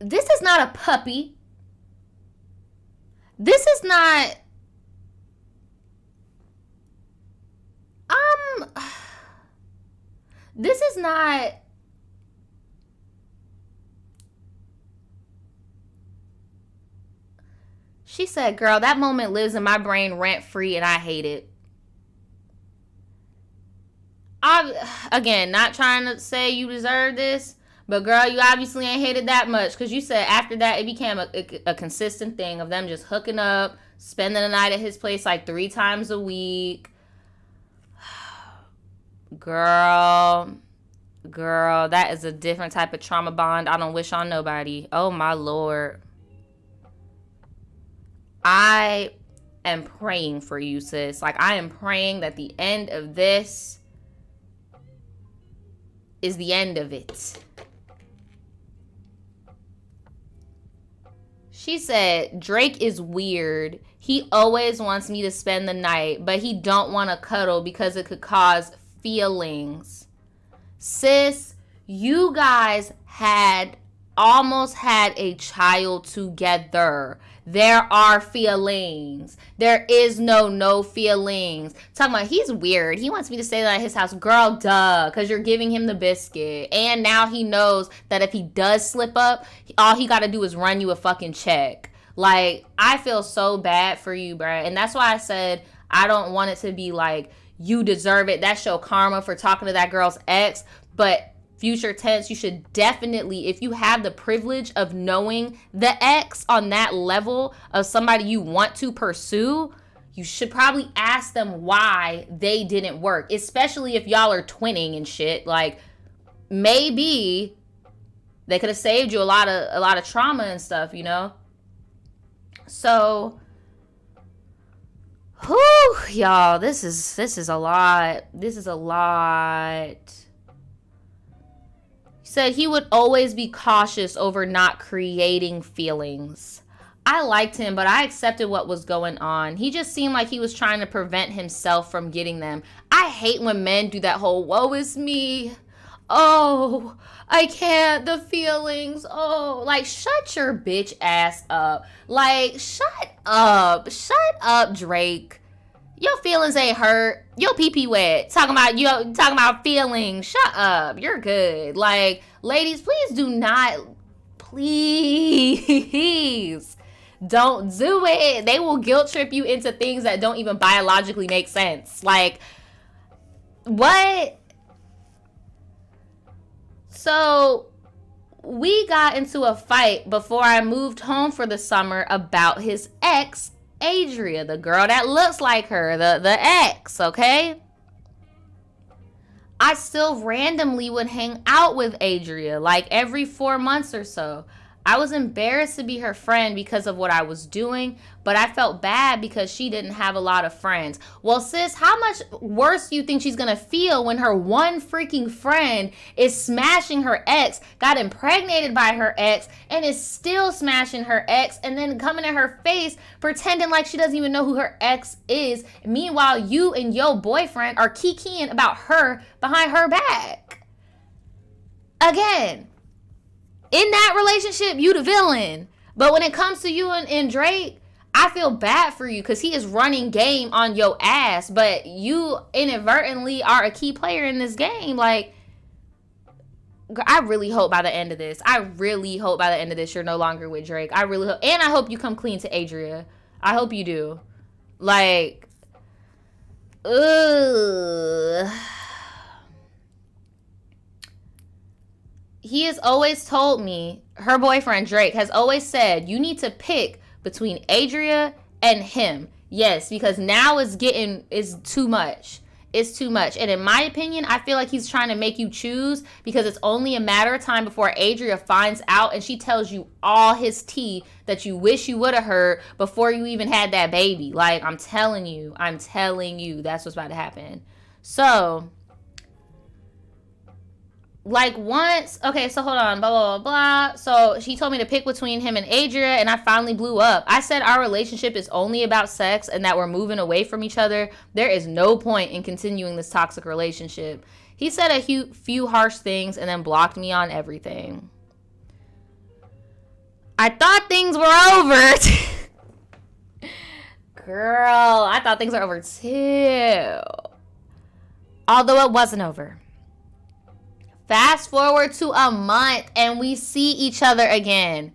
This is not a puppy. This is not, this is not, she said, girl, that moment lives in my brain rent free and I hate it. Again, not trying to say you deserve this, but girl, you obviously ain't hated that much, because you said after that it became a consistent thing of them just hooking up, spending the night at his place like 3 times a week. Girl, that is a different type of trauma bond I don't wish on nobody. Oh my Lord. I am praying for you, sis. Like, I am praying that the end of this is the end of it. She said, Drake is weird. He always wants me to spend the night, but he don't want to cuddle because it could cause feelings. Sis, you guys almost had a child together. There are feelings. There is no feelings. Talking about he's weird. He wants me to stay at his house. Girl, duh, because you're giving him the biscuit. And now he knows that if he does slip up, all he got to do is run you a fucking check. Like, I feel so bad for you, bruh. And that's why I said I don't want it to be like, you deserve it. That's your karma for talking to that girl's ex. But future tense, you should definitely, if you have the privilege of knowing the ex on that level of somebody you want to pursue, you should probably ask them why they didn't work, especially if y'all are twinning and shit. Like, maybe they could have saved you a lot of trauma and stuff, you know? So, whew, y'all, this is a lot. This is a lot. He said he would always be cautious over not creating feelings. I liked him, but I accepted what was going on. He just seemed like he was trying to prevent himself from getting them. I hate when men do that whole, woe is me. Oh, I can't, the feelings. Oh, like, shut your bitch ass up. Like, shut up. Shut up, Drake. Your feelings ain't hurt. Your pee-pee wet. Talking about feelings. Shut up. You're good. Like, ladies, please do not, please don't do it. They will guilt trip you into things that don't even biologically make sense. Like, what? So we got into a fight before I moved home for the summer about his ex, Adria, the girl that looks like her, the ex, okay? I still randomly would hang out with Adria, like every 4 months or so. I was embarrassed to be her friend because of what I was doing, but I felt bad because she didn't have a lot of friends. Well, sis, how much worse do you think she's gonna feel when her one freaking friend is smashing her ex, got impregnated by her ex, and is still smashing her ex, and then coming in her face pretending like she doesn't even know who her ex is. Meanwhile, you and your boyfriend are kikiing about her behind her back. Again, in that relationship, you the villain. But when it comes to you and Drake, I feel bad for you because he is running game on your ass. But you inadvertently are a key player in this game. Like, I really hope by the end of this, you're no longer with Drake. I really hope. And I hope you come clean to Adria. I hope you do. Like, ugh. He has always told me, her boyfriend Drake has always said, you need to pick between Adria and him. Yes, because now it's too much. It's too much. And in my opinion, I feel like he's trying to make you choose because it's only a matter of time before Adria finds out and she tells you all his tea that you wish you would have heard before you even had that baby. Like, I'm telling you, that's what's about to happen. So, like, once, okay, so hold on, blah, blah, blah, blah. So she told me to pick between him and Adria, and I finally blew up. I said our relationship is only about sex and that we're moving away from each other. There is no point in continuing this toxic relationship. He said a few harsh things and then blocked me on everything. I thought things were over. Girl, I thought things were over too. Although it wasn't over. Fast forward to a month and we see each other again.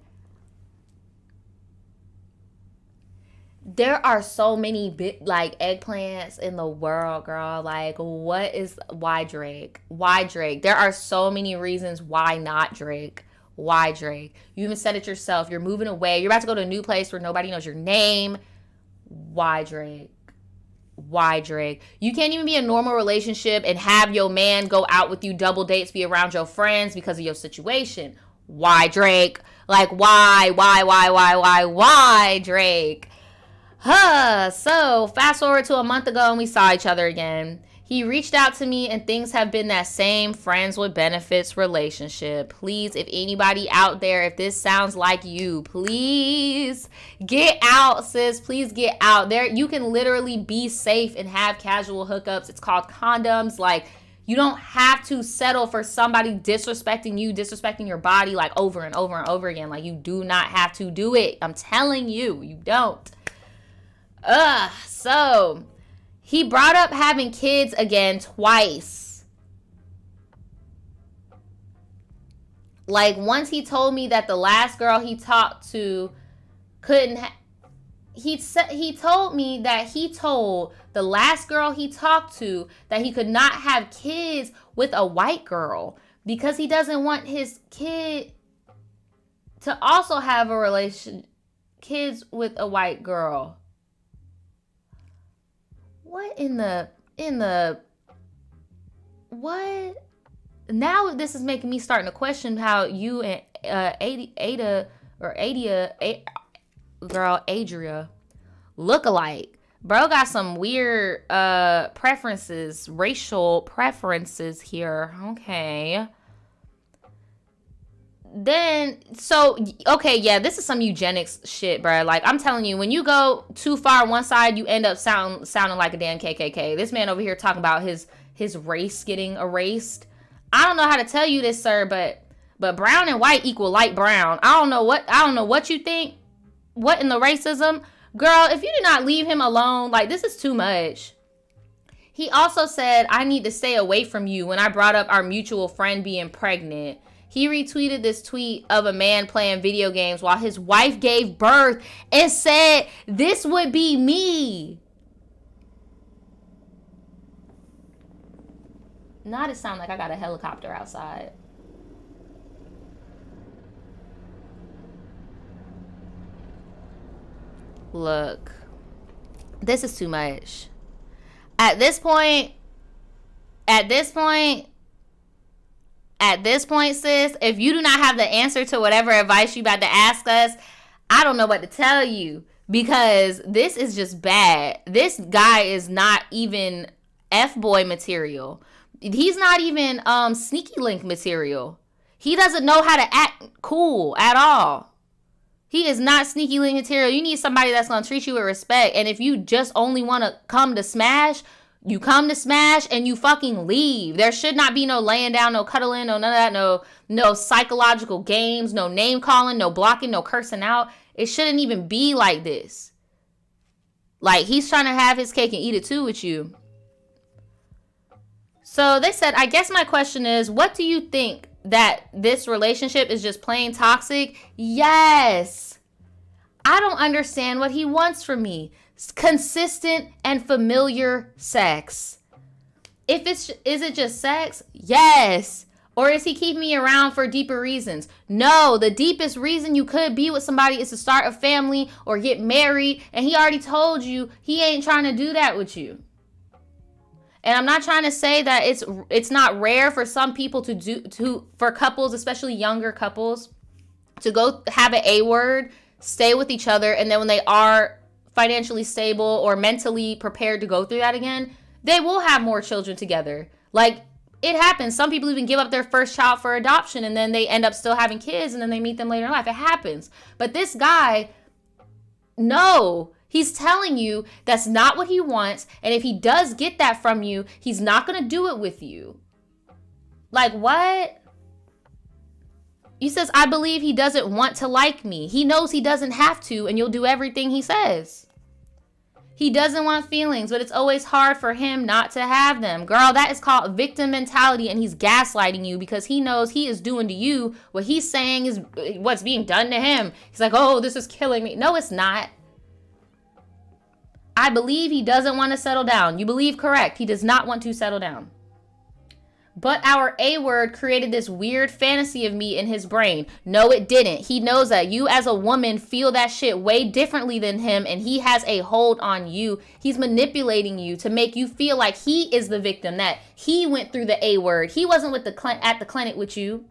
There are so many eggplants in the world, girl. Like, why Drake? Why Drake? There are so many reasons why not Drake. Why Drake? You even said it yourself. You're moving away. You're about to go to a new place where nobody knows your name. Why Drake? Why Drake? You can't even be in a normal relationship and have your man go out with you, double dates, be around your friends because of your situation. Why Drake? Like, why Drake? So fast forward to a month ago and we saw each other again. He reached out to me and things have been that same friends with benefits relationship. Please, if anybody out there, if this sounds like you, please get out, sis. Please get out there. You can literally be safe and have casual hookups. It's called condoms. Like, you don't have to settle for somebody disrespecting you, disrespecting your body like over and over and over again. Like, you do not have to do it. I'm telling you, you don't. So he brought up having kids again twice. Like, once he told me that the last girl he talked to couldn't he told me that he told the last girl he talked to that he could not have kids with a white girl because he doesn't want his kid to also have kids with a white girl. What in the what? now this is making me starting to question how you and Adria look alike. Bro got some weird preferences, racial preferences here. Okay. Then, so, okay, yeah, this is some eugenics shit, bro. Like, I'm telling you, when you go too far on one side, you end up sounding like a damn KKK. This man over here talking about his race getting erased. I don't know how to tell you this, sir, but brown and white equal light brown. I don't know what you think. What in the racism? Girl, if you do not leave him alone, like, this is too much. He also said, I need to stay away from you when I brought up our mutual friend being pregnant. He retweeted this tweet of a man playing video games while his wife gave birth and said, this would be me. Not it sound like I got a helicopter outside. Look, this is too much. At this point, sis, if you do not have the answer to whatever advice you about to ask us, I don't know what to tell you, because this is just bad. This guy is not even F-boy material. He's not even sneaky link material. He doesn't know how to act cool at all. He is not sneaky link material. You need somebody that's going to treat you with respect. And if you just only want to come to smash, you come to smash and you fucking leave. There should not be no laying down, no cuddling, no none of that, no psychological games, no name calling, no blocking, no cursing out. It shouldn't even be like this. Like, he's trying to have his cake and eat it too with you. So they said, I guess my question is, what do you think? That this relationship is just plain toxic? Yes. I don't understand what he wants from me. Consistent and familiar sex. Is it just sex? Yes. Or is he keeping me around for deeper reasons? No, the deepest reason you could be with somebody is to start a family or get married, and he already told you he ain't trying to do that with you. And I'm not trying to say that it's not rare for some people for couples, especially younger couples, to go have an A word, stay with each other, and then when they are financially stable or mentally prepared to go through that again, they will have more children together. Like, it happens. Some people even give up their first child for adoption, and then they end up still having kids, and then they meet them later in life. It happens. But this guy, no. He's telling you that's not what he wants. And if he does get that from you, he's not going to do it with you. Like, what? He says, I believe he doesn't want to like me. He knows he doesn't have to, and you'll do everything he says. He doesn't want feelings, but it's always hard for him not to have them. Girl, that is called victim mentality, and he's gaslighting you because he knows he is doing to you what he's saying is what's being done to him. He's like, oh, this is killing me. No, it's not. I believe he doesn't want to settle down. You believe correct. He does not want to settle down. But our A word created this weird fantasy of me in his brain. No, it didn't. He knows that you as a woman feel that shit way differently than him, and he has a hold on you. He's manipulating you to make you feel like he is the victim, that he went through the A word. He wasn't at the clinic with you.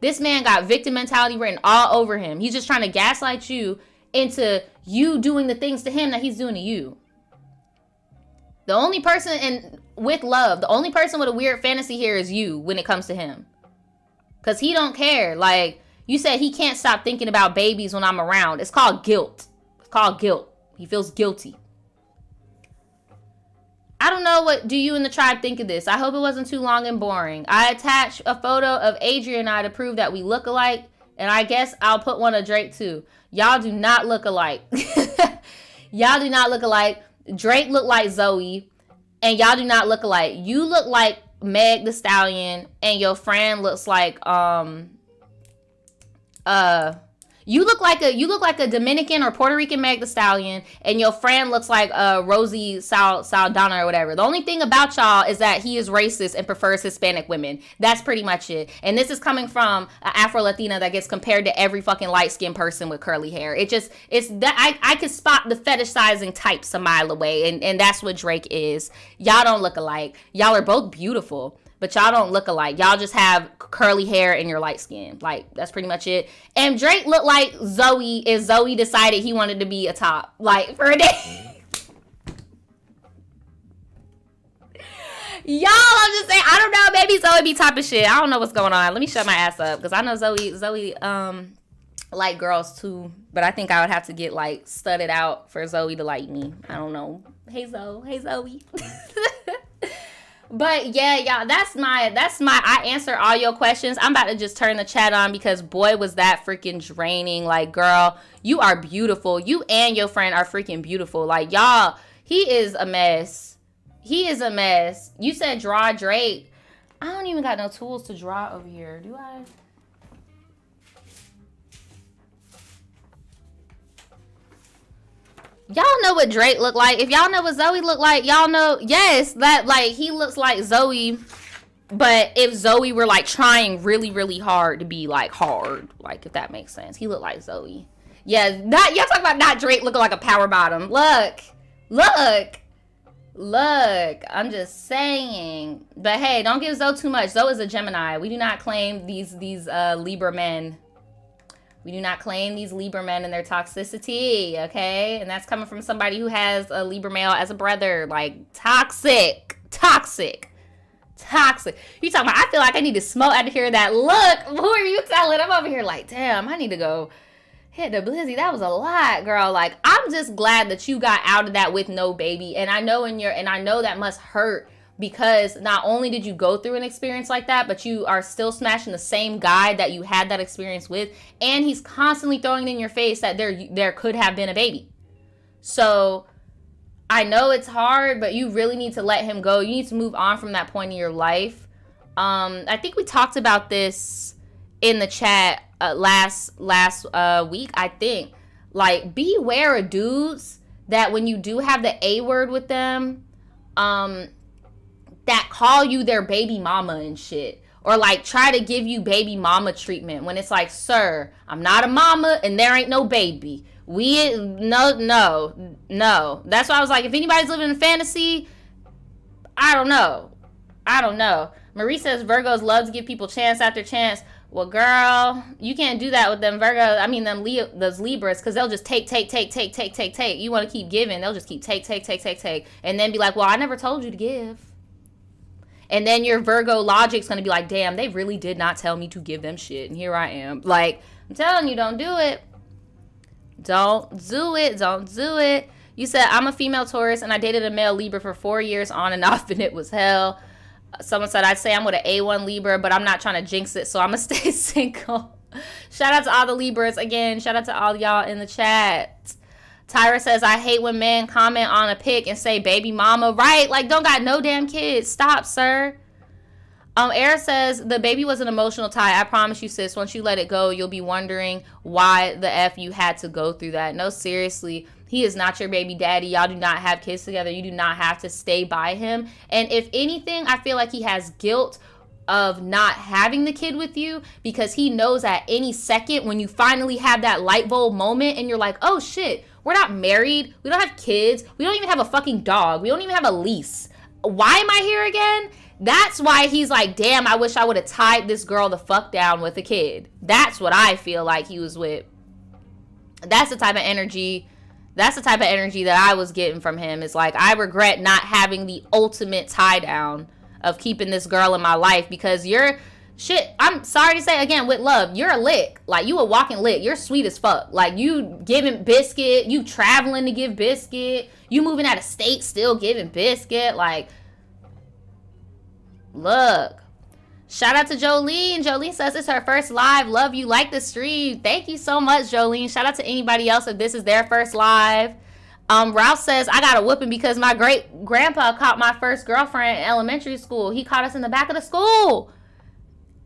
This man got victim mentality written all over him. He's just trying to gaslight you into you doing the things to him that he's doing to you. The only person with love, the only person with a weird fantasy here is you when it comes to him. Because he don't care. Like, you said he can't stop thinking about babies when I'm around. It's called guilt. It's called guilt. He feels guilty. I don't know what do you and the tribe think of this. I hope it wasn't too long and boring. I attached a photo of Adria and I to prove that we look alike. And I guess I'll put one of Drake too. Y'all do not look alike. Y'all do not look alike. Drake looked like Zoe. And y'all do not look alike. You look like Meg the Stallion. And your friend looks like you look like a Dominican or Puerto Rican Meg the Stallion, and your friend looks like Rosie Saldana or whatever. The only thing about y'all is that he is racist and prefers Hispanic women. That's pretty much it. And this is coming from an Afro-Latina that gets compared to every fucking light-skinned person with curly hair. It's that I could spot the fetishizing types a mile away, and that's what Drake is. Y'all don't look alike. Y'all are both beautiful. but y'all don't look alike. Y'all just have curly hair and you're light skinned. Like, that's pretty much it. And Drake looked like Zoe if Zoe decided he wanted to be a top, like, for a day. Y'all, I'm just saying, I don't know, maybe Zoe be top of shit. I don't know what's going on. Let me shut my ass up, because I know Zoe like girls too, but I think I would have to get like studded out for Zoe to like me. I don't know. Hey Zoe. But yeah, y'all, that's my I answer all your questions. I'm about to just turn the chat on because boy was that freaking draining. Like, girl, you are beautiful. You and your friend are freaking beautiful. Like, y'all, he is a mess. You said draw Drake. I don't even got no tools to draw over here. Do I? Y'all know what Drake looked like. If y'all know what Zoe looked like, y'all know, yes, that, like, he looks like Zoe. But if Zoe were, like, trying really, really hard to be, like, hard, like, if that makes sense. He looked like Zoe. Yeah, y'all talking about not Drake looking like a power bottom. Look. I'm just saying. But, hey, don't give Zoe too much. Zoe is a Gemini. We do not claim these Libra men. We do not claim these Libra men and their toxicity, okay? And that's coming from somebody who has a Libra male as a brother. Like, toxic. You talking about, I feel like I need to smoke out of here that look. Who are you telling? I'm over here like, damn, I need to go hit the blizzy. That was a lot, girl. Like, I'm just glad that you got out of that with no baby. And I know I know that must hurt. Because not only did you go through an experience like that, but you are still smashing the same guy that you had that experience with. And he's constantly throwing in your face that there could have been a baby. So I know it's hard, but you really need to let him go. You need to move on from that point in your life. I think we talked about this in the chat last week, I think. Like, beware of dudes that when you do have the A word with them, that call you their baby mama and shit. Or like try to give you baby mama treatment when it's like, sir, I'm not a mama and there ain't no baby. No. That's why I was like, if anybody's living in fantasy, I don't know. Marie says Virgos love to give people chance after chance. Well, girl, you can't do that with them those Libras, because they'll just take. You want to keep giving, they'll just keep take. And then be like, well, I never told you to give. And then your Virgo logic's going to be like, damn, they really did not tell me to give them shit. And here I am. Like, I'm telling you, don't do it. Don't do it. You said, I'm a female Taurus and I dated a male Libra for 4 years on and off and it was hell. Someone said, I'd say I'm with an A1 Libra, but I'm not trying to jinx it, so I'm going to stay single. Shout out to all the Libras. Again, shout out to all y'all in the chat. Tyra says, I hate when men comment on a pic and say baby mama. Right? Like, don't got no damn kids. Stop, sir. Air says, the baby was an emotional tie. I promise you, sis, once you let it go, you'll be wondering why the F you had to go through that. No, seriously. He is not your baby daddy. Y'all do not have kids together. You do not have to stay by him. And if anything, I feel like he has guilt of not having the kid with you, because he knows at any second when you finally have that light bulb moment and you're like, oh shit, we're not married. We don't have kids. We don't even have a fucking dog. We don't even have a lease. Why am I here again? That's why he's like, damn, I wish I would have tied this girl the fuck down with a kid. That's what I feel like he was with. That's the type of energy that I was getting from him. It's like, I regret not having the ultimate tie down of keeping this girl in my life, because you're shit. I'm sorry to say again, with love, you're a lick. Like, you a walking lick. You're sweet as fuck. Like, you giving biscuit, you traveling to give biscuit, you moving out of state still giving biscuit. Like, look. Shout out to Jolene. Jolene says it's her first live. Love you. Like the stream. Thank you so much, Jolene. Shout out to anybody else if this is their first live. Ralph says, I got a whooping because my great grandpa caught my first girlfriend in elementary school. He caught us in the back of the school.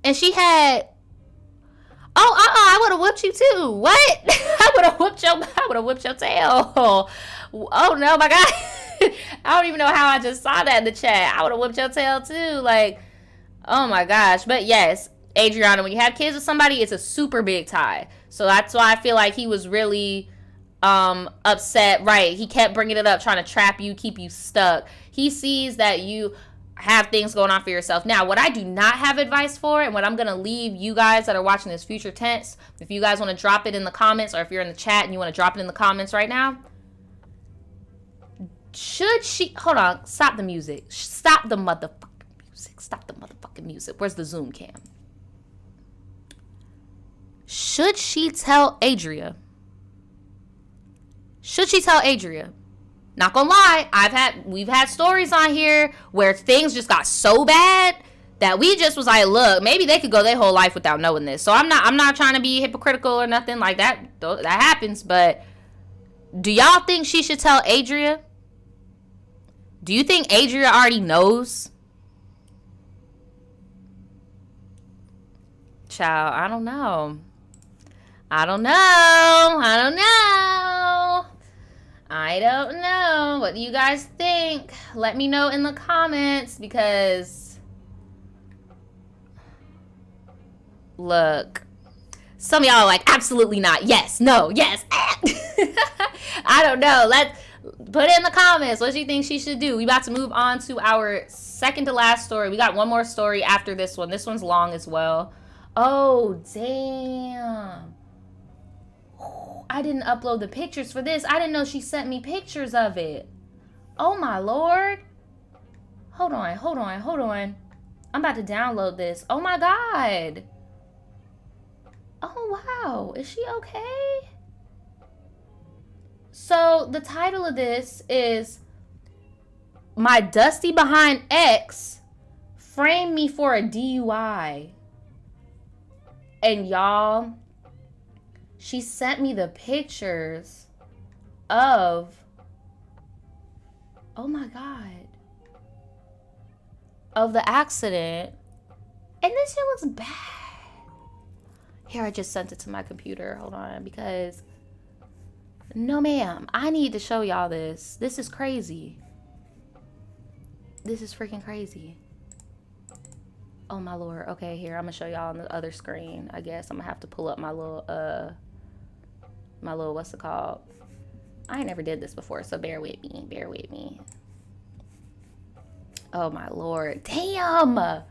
And she had, I would have whooped you too. What? I would have whooped your tail. Oh no, my God. I don't even know how I just saw that in the chat. I would have whooped your tail too. Like, oh my gosh. But yes, Adriana, when you have kids with somebody, it's a super big tie. So that's why I feel like he was really upset. Right, he kept bringing it up, trying to trap you, keep you stuck. He sees that you, have things going on for yourself. Now, what I do not have advice for, and what I'm going to leave you guys that are watching this future tense, if you guys want to drop it in the comments, or if you're in the chat and you want to drop it in the comments right now, should she, hold on, stop the music. Stop the motherfucking music. Stop the motherfucking music. Where's the Zoom cam? Should she tell Adria? Should she tell Adria? Not gonna lie, we've had stories on here where things just got so bad that we just was like, look, maybe they could go their whole life without knowing this. So I'm not trying to be hypocritical or nothing like that. That happens, but do y'all think she should tell Adria? Do you think Adria already knows? Child, I don't know. I don't know. What do you guys think? Let me know in the comments, because look, some of y'all are like, absolutely not. Yes, no, yes. I don't know. Let's put it in the comments. What do you think she should do? We about to move on to our second to last story. We got one more story after this one. This one's long as well. Oh, damn. I didn't upload the pictures for this. I didn't know she sent me pictures of it. Oh my Lord. Hold on. I'm about to download this. Oh my God. Oh wow. Is she okay? So the title of this is "My Dusty Behind Ex Framed Me for a DUI." And y'all, she sent me the pictures of, oh my God, of the accident. And this shit looks bad. Here, I just sent it to my computer. Hold on, because no ma'am, I need to show y'all this. This is crazy. This is freaking crazy. Oh my Lord. Okay, here, I'm gonna show y'all on the other screen. I guess I'm gonna have to pull up my little what's it called? I never did this before, so bear with me. Oh my Lord. Damn. Look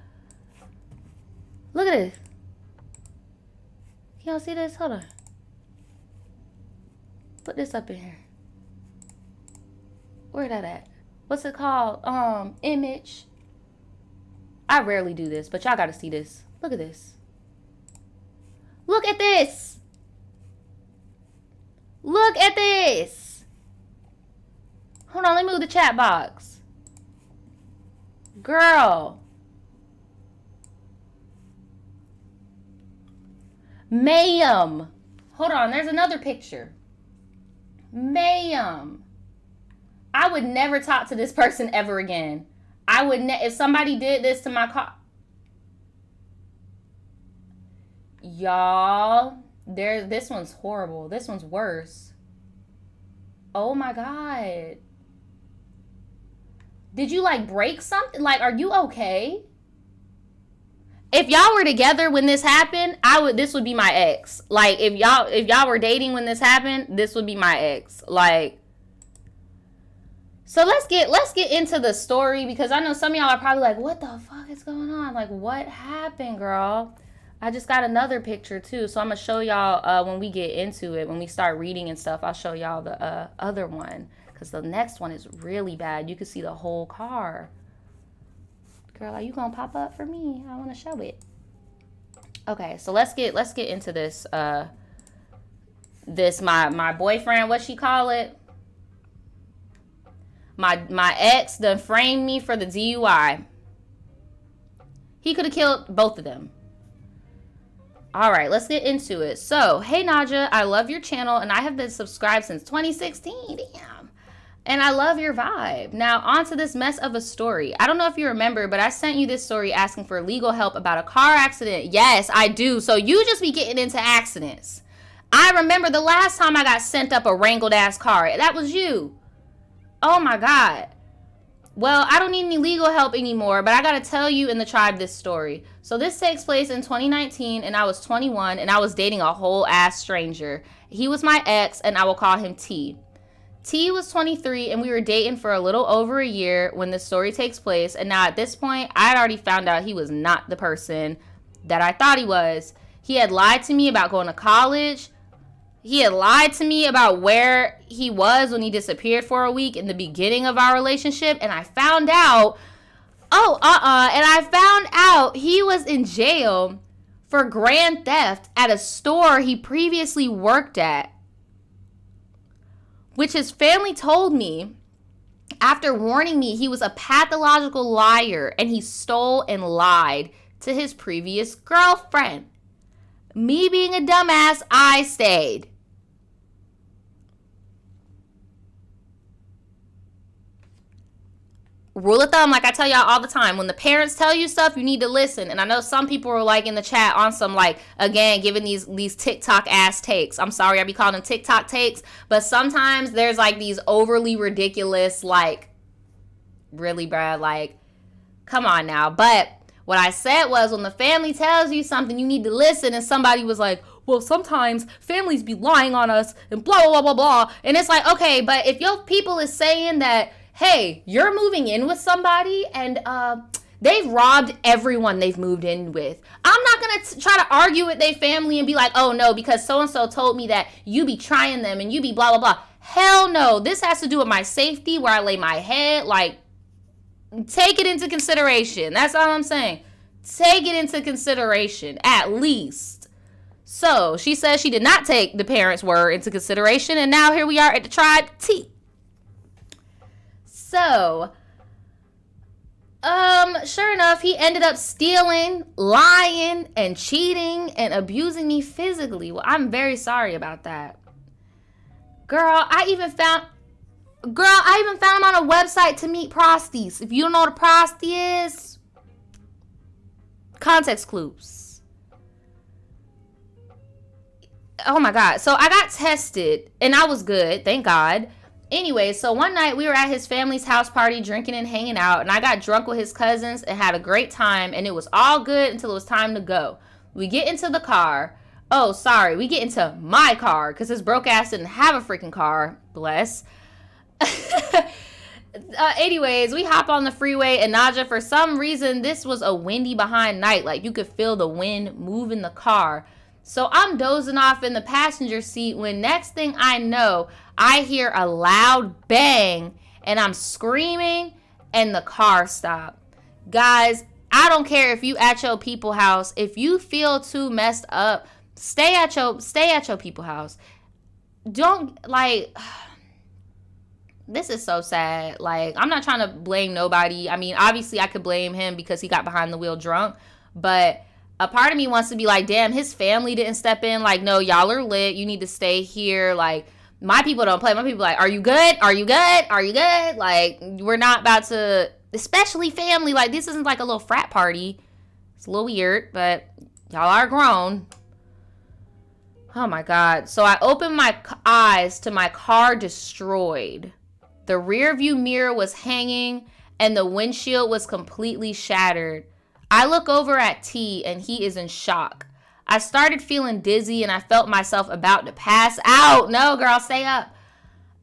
at this. Can y'all see this? Hold on. Put this up in here. Where that at? What's it called? Image. I rarely do this, but y'all gotta see this. Look at this. Look at this. Look at this. Hold on, let me move the chat box. Girl. Ma'am. Hold on, there's another picture. Ma'am. I would never talk to this person ever again. I would if somebody did this to my car. Y'all, this one's horrible. This one's worse. Oh my God. Did you like break something? Like, are you okay? If y'all were together when this happened, this would be my ex. Like, if y'all were dating when this happened, this would be my ex. Like, so let's get into the story, because I know some of y'all are probably like, what the fuck is going on? Like, what happened, girl? I just got another picture too, so I'm gonna show y'all when we get into it, when we start reading and stuff. I'll show y'all the other one, because the next one is really bad. You can see the whole car. Girl, are you gonna pop up for me? I want to show it. Okay, so let's get into this. My boyfriend, what she call it? My ex done framed me for the DUI. He could have killed both of them. All right, let's get into it. So, hey Nadja, I love your channel and I have been subscribed since 2016. Damn. And I love your vibe. Now, on to this mess of a story. I don't know if you remember, but I sent you this story asking for legal help about a car accident. Yes, I do. So you just be getting into accidents. I remember the last time I got sent up a wrangled ass car. That was you. Oh my God. Well, I don't need any legal help anymore, but I gotta tell you and the tribe this story. So this takes place in 2019 and I was 21 and I was dating a whole ass stranger. He was my ex and I will call him T. T was 23 and we were dating for a little over a year when this story takes place. And now at this point, I had already found out he was not the person that I thought he was. He had lied to me about going to college. He had lied to me about where he was when he disappeared for a week in the beginning of our relationship. And I found out, and I found out he was in jail for grand theft at a store he previously worked at, which his family told me after warning me he was a pathological liar and he stole and lied to his previous girlfriend. Me being a dumbass, I stayed. Rule of thumb, like I tell y'all all the time, when the parents tell you stuff, you need to listen. And I know some people are like in the chat on some, like, again, giving these TikTok ass takes. I'm sorry, I be calling them TikTok takes, but sometimes there's like these overly ridiculous, like, really, Brad, like, come on now. But what I said was, when the family tells you something, you need to listen. And somebody was like, well, sometimes families be lying on us and blah, blah, blah, blah, blah. And it's like, okay, but if your people is saying that, hey, you're moving in with somebody and they've robbed everyone they've moved in with, I'm not going to try to argue with their family and be like, oh, no, because so-and-so told me that you be trying them and you be blah, blah, blah. Hell no. This has to do with my safety, where I lay my head. Like, take it into consideration. That's all I'm saying. Take it into consideration, at least. So she says she did not take the parents' word into consideration, and now here we are at the tribe T. So, sure enough, he ended up stealing, lying, and cheating, and abusing me physically. Well, I'm very sorry about that. Girl, I even found him on a website to meet prosties. If you don't know what a prosty is, context clues. Oh my God. So I got tested, and I was good, thank God. Anyway, so one night we were at his family's house party drinking and hanging out, and I got drunk with his cousins and had a great time, and it was all good until it was time to go. We get into the car. Oh, sorry, we get into my car because his broke ass didn't have a freaking car. Bless. Anyways, we hop on the freeway, and Nadja, for some reason, this was a windy behind night. Like, you could feel the wind move in the car. So I'm dozing off in the passenger seat when next thing I know, I hear a loud bang and I'm screaming and the car stopped. Guys, I don't care if you at your people house. If you feel too messed up, stay at your people house. Don't, like, this is so sad. Like, I'm not trying to blame nobody. I mean, obviously I could blame him because he got behind the wheel drunk, but a part of me wants to be like, damn, his family didn't step in. Like, no, y'all are lit. You need to stay here. Like, my people don't play. My people like, are you good? Are you good? Are you good? Like, we're not about to, especially family. Like, this isn't like a little frat party. It's a little weird, but y'all are grown. Oh my God. So I opened my eyes to my car destroyed. The rear view mirror was hanging and the windshield was completely shattered. I look over at T and he is in shock. I started feeling dizzy and I felt myself about to pass out. No, girl, stay up.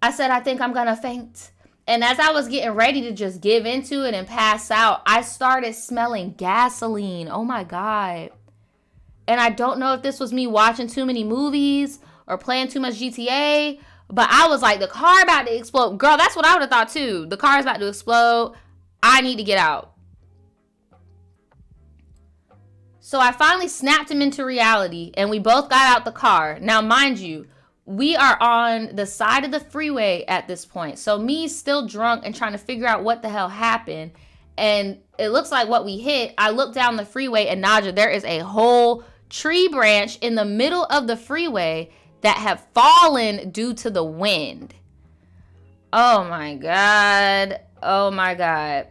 I said, I think I'm going to faint. And as I was getting ready to just give into it and pass out, I started smelling gasoline. Oh my God. And I don't know if this was me watching too many movies or playing too much GTA, but I was like, the car about to explode. Girl, that's what I would have thought too. The car is about to explode. I need to get out. So I finally snapped him into reality and we both got out the car. Now, mind you, we are on the side of the freeway at this point. So me still drunk and trying to figure out what the hell happened. And it looks like what we hit. I look down the freeway and Nadja, there is a whole tree branch in the middle of the freeway that have fallen due to the wind. Oh my God. Oh my God.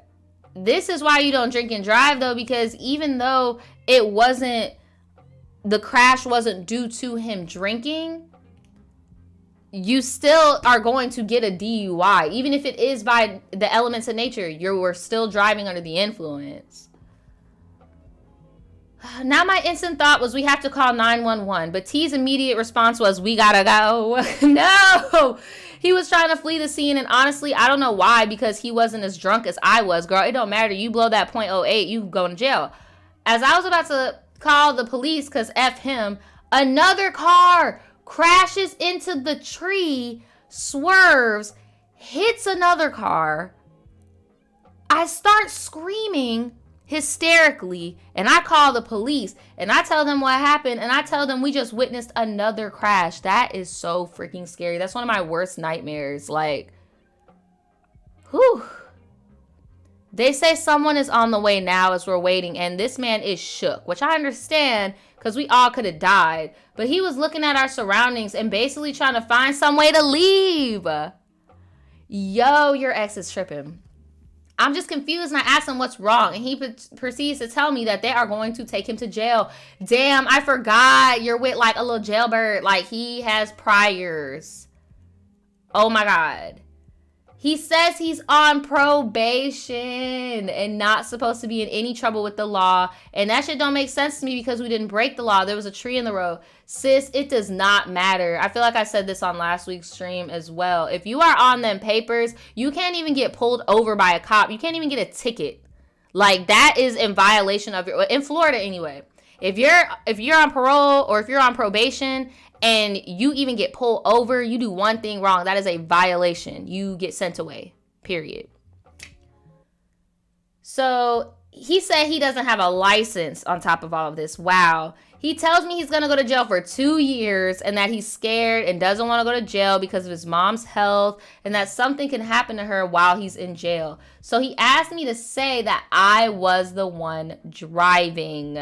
This is why you don't drink and drive though, because even though the crash wasn't due to him drinking, you still are going to get a DUI. Even if it is by the elements of nature, you were still driving under the influence. Now my instant thought was we have to call 911, but T's immediate response was, we gotta go. No, He was trying to flee the scene, and honestly, I don't know why, because he wasn't as drunk as I was. Girl, it don't matter. You blow that .08, you go to jail. As I was about to call the police, because F him, another car crashes into the tree, swerves, hits another car. I start screaming hysterically, and I call the police, and I tell them what happened, and I tell them we just witnessed another crash. That is so freaking scary. That's one of my worst nightmares. Like, whew. They say someone is on the way now as we're waiting, and this man is shook, which I understand because we all could have died. But he was looking at our surroundings and basically trying to find some way to leave. Yo, your ex is tripping. I'm just confused, and I asked him what's wrong, and he proceeds to tell me that they are going to take him to jail. Damn, I forgot. You're with like a little jailbird. Like, he has priors. Oh my God. He says he's on probation and not supposed to be in any trouble with the law. And that shit don't make sense to me because we didn't break the law. There was a tree in the road. Sis, it does not matter. I feel like I said this on last week's stream as well. If you are on them papers, you can't even get pulled over by a cop. You can't even get a ticket. Like, that is in violation of your, in Florida anyway. If you're on parole or if you're on probation and you even get pulled over, you do one thing wrong. That is a violation. You get sent away, period. So he said he doesn't have a license on top of all of this. Wow. He tells me he's going to go to jail for 2 years and that he's scared and doesn't want to go to jail because of his mom's health and that something can happen to her while he's in jail. So he asked me to say that I was the one driving.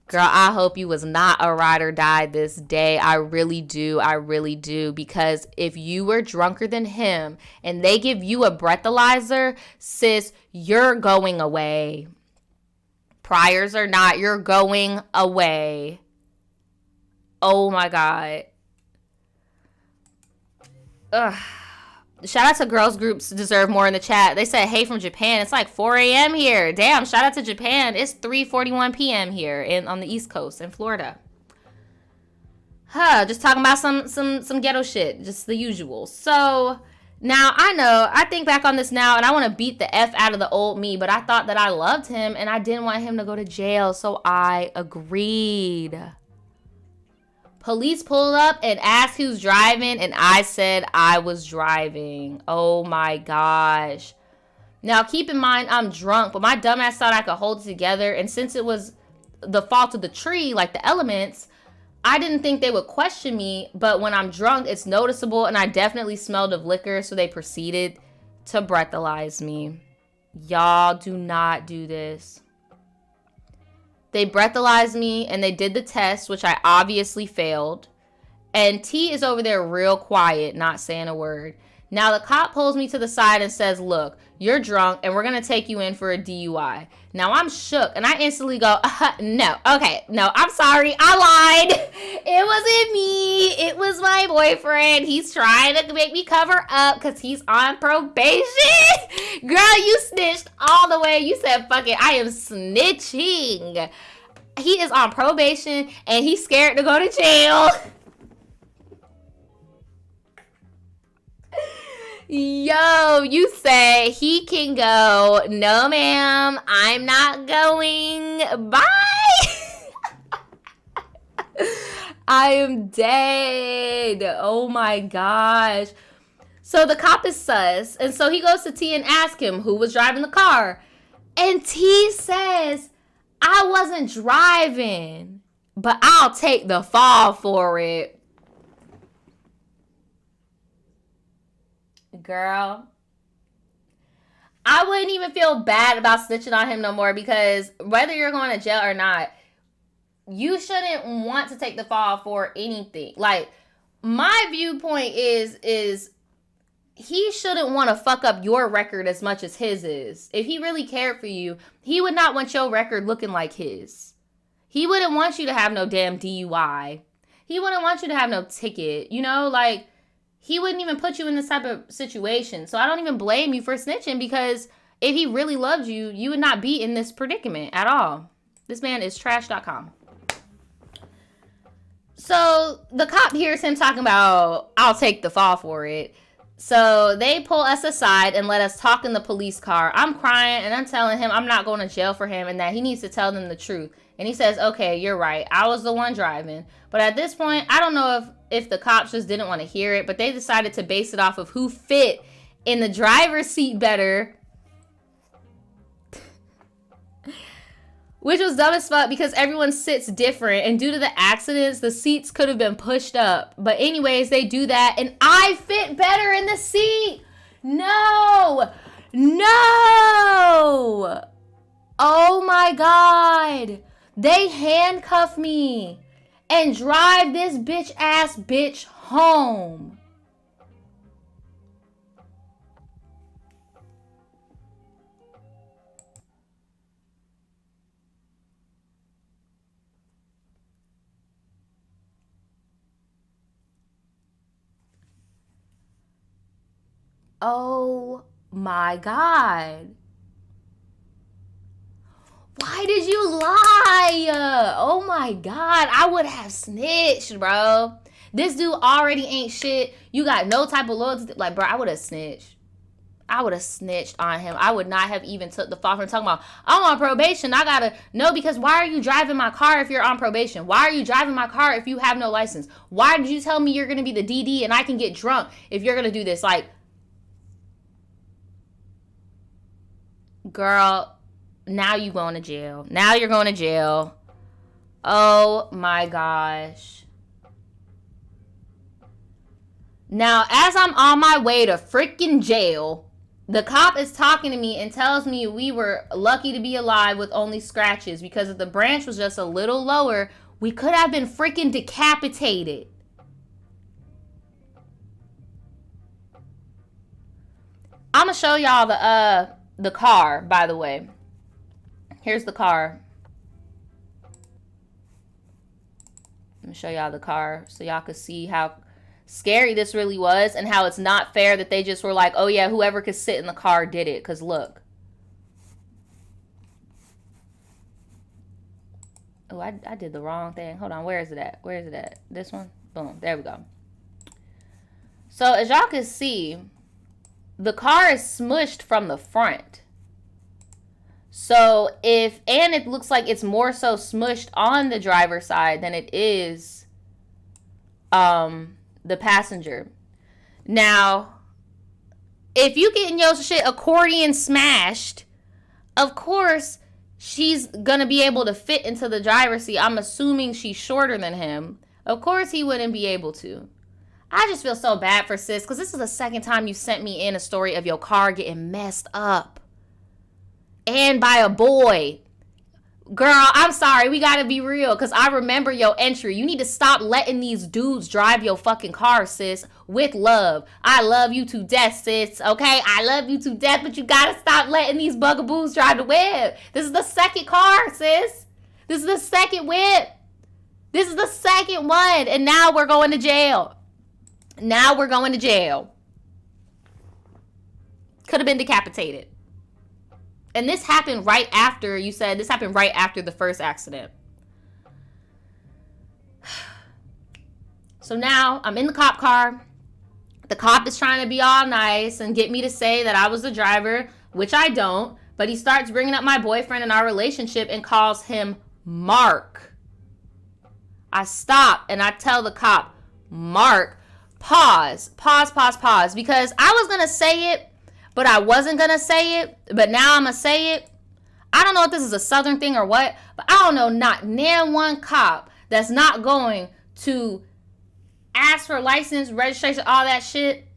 Girl, I hope you was not a ride or die this day. I really do. I really do. Because if you were drunker than him and they give you a breathalyzer, sis, you're going away. Priors or not, you're going away. Oh my God. Ugh. Shout out to girls groups deserve more in the chat. They said, hey, from Japan. It's like 4 a.m. here. Damn, shout out to Japan. It's 3:41 p.m. here on the East Coast in Florida. Just talking about some ghetto shit. Just the usual. So now I think back on this now and I want to beat the F out of the old me, but I thought that I loved him and I didn't want him to go to jail. So I agreed. Police pulled up and asked who's driving, and I said I was driving. Oh my gosh. Now, keep in mind, I'm drunk, but my dumbass thought I could hold it together, and since it was the fault of the tree, like the elements, I didn't think they would question me, but when I'm drunk, it's noticeable, and I definitely smelled of liquor, so they proceeded to breathalyze me. Y'all do not do this. They breathalyzed me and they did the test, which I obviously failed. And T is over there real quiet, not saying a word. Now the cop pulls me to the side and says, look, you're drunk and we're going to take you in for a DUI. Now I'm shook and I instantly go, no, okay, no, I'm sorry. I lied. It wasn't me. It was my boyfriend. He's trying to make me cover up because he's on probation. Girl, you snitched all the way. You said, fuck it, I am snitching. He is on probation and he's scared to go to jail. Yo, you say he can go. No, ma'am, I'm not going. Bye. I am dead. Oh my gosh. So the cop is sus. And so he goes to T and asks him who was driving the car. And T says, I wasn't driving, but I'll take the fall for it. Girl, I wouldn't even feel bad about snitching on him no more because whether you're going to jail or not, you shouldn't want to take the fall for anything. Like, my viewpoint is he shouldn't want to fuck up your record as much as his is. If he really cared for you, he would not want your record looking like his. He wouldn't want you to have no damn DUI. He wouldn't want you to have no ticket. You know, like, he wouldn't even put you in this type of situation. So I don't even blame you for snitching because if he really loved you, you would not be in this predicament at all. This man is trash.com. So the cop hears him talking about, I'll take the fall for it. So they pull us aside and let us talk in the police car. I'm crying and I'm telling him I'm not going to jail for him and that he needs to tell them the truth. And he says, okay, you're right. I was the one driving. But at this point, I don't know if the cops just didn't want to hear it, but they decided to base it off of who fit in the driver's seat better. Which was dumb as fuck because everyone sits different. And due to the accidents, the seats could have been pushed up. But anyways, they do that. And I fit better in the seat. No. No. Oh my God. They handcuff me and drive this bitch ass bitch home. Oh my God. Why did you lie? Oh my God. I would have snitched, bro. This dude already ain't shit. You got no type of loyalty. Like, bro, I would have snitched. I would have snitched on him. I would not have even took the fall from talking about, I'm on probation. I gotta know, because why are you driving my car if you're on probation? Why are you driving my car if you have no license? Why did you tell me you're gonna be the DD and I can get drunk if you're gonna do this? Like, girl, now you going to jail. Now you're going to jail. Oh my gosh. Now, as I'm on my way to freaking jail, the cop is talking to me and tells me we were lucky to be alive with only scratches because if the branch was just a little lower, we could have been freaking decapitated. I'm going to show y'all the car, by the way. Here's the car. Let me show y'all the car so y'all could see how scary this really was and how it's not fair that they just were like, oh yeah, whoever could sit in the car did it. Because look. Oh, I did the wrong thing. Hold on, where is it at? Where is it at? This one? Boom, there we go. So as y'all can see, the car is smushed from the front. So and it looks like it's more so smushed on the driver's side than it is the passenger. Now, if you getting your shit accordion smashed, of course she's gonna be able to fit into the driver's seat. I'm assuming she's shorter than him. Of course he wouldn't be able to. I just feel so bad for sis, because this is the second time you sent me in a story of your car getting messed up. And by a boy. Girl, I'm sorry. We gotta be real, because I remember your entry. You need to stop letting these dudes drive your fucking car, sis. With love. I love you to death, sis. Okay? I love you to death, but you gotta stop letting these bugaboos drive the whip. This is the second car, sis. This is the second whip. This is the second one. And now we're going to jail. Now we're going to jail. Could have been decapitated. And this happened right after, you said, this happened right after the first accident. So now I'm in the cop car. The cop is trying to be all nice and get me to say that I was the driver, which I don't. But he starts bringing up my boyfriend and our relationship and calls him Mark. I stop and I tell the cop, Mark, pause, because I was going to say it, but I wasn't going to say it, but now I'm going to say it. I don't know if this is a Southern thing or what, but I don't know not one cop that's not going to ask for license, registration, all that shit.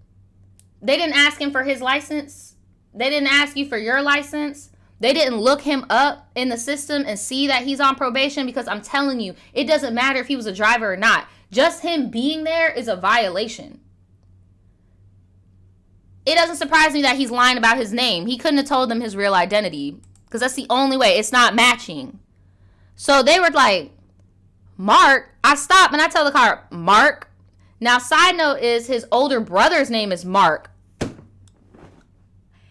They didn't ask him for his license. They didn't ask you for your license. They didn't look him up in the system and see that he's on probation, because I'm telling you, it doesn't matter if he was a driver or not. Just him being there is a violation. It doesn't surprise me that he's lying about his name. He couldn't have told them his real identity, because that's the only way. It's not matching. So they were like, Mark. I stop and I tell the car, Mark. Now, side note is his older brother's name is Mark.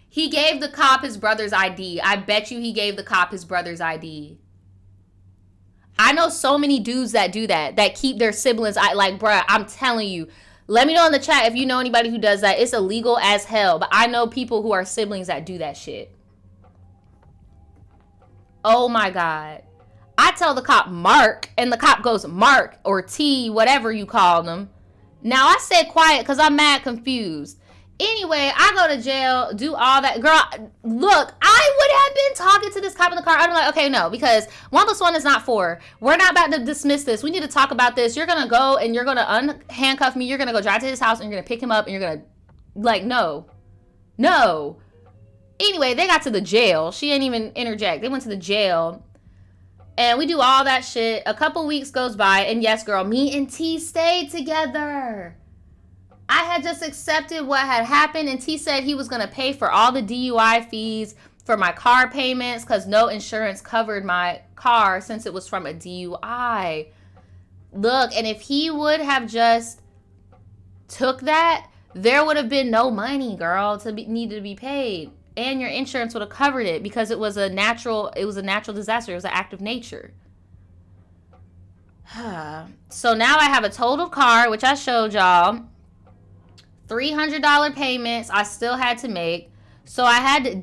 He gave the cop his brother's ID. I bet you he gave the cop his brother's ID. I know so many dudes that do that keep their siblings. Like, bruh, I'm telling you. Let me know in the chat if you know anybody who does that. It's illegal as hell. But I know people who are siblings that do that shit. Oh my God. I tell the cop Mark, and the cop goes Mark or T, whatever you call them. Now I said quiet because I'm mad confused. Anyway, I go to jail, do all that. Girl, look, I would have been talking to this cop in the car. I'm like, okay, no, because 1 + 1 is not 4. We're not about to dismiss this. We need to talk about this. You're going to go and you're going to unhandcuff me. You're going to go drive to his house and you're going to pick him up and you're going to, like, no. Anyway, they got to the jail. She didn't even interject. They went to the jail. And we do all that shit. A couple weeks goes by. And yes, girl, me and T stayed together. I had just accepted what had happened, and T said he was going to pay for all the DUI fees for my car payments because no insurance covered my car since it was from a DUI. Look, and if he would have just took that, there would have been no money, girl, needed to be paid. And your insurance would have covered it because it was a natural disaster. It was an act of nature. So now I have a totaled car, which I showed y'all. $300 payments I still had to make. So I had to,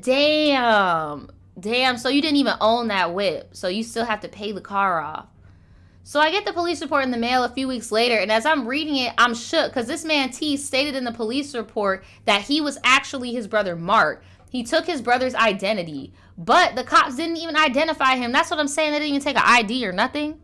damn. So you didn't even own that whip. So you still have to pay the car off. So I get the police report in the mail a few weeks later. And as I'm reading it, I'm shook. Because this man T stated in the police report that he was actually his brother Mark. He took his brother's identity. But the cops didn't even identify him. That's what I'm saying. They didn't even take an ID or nothing.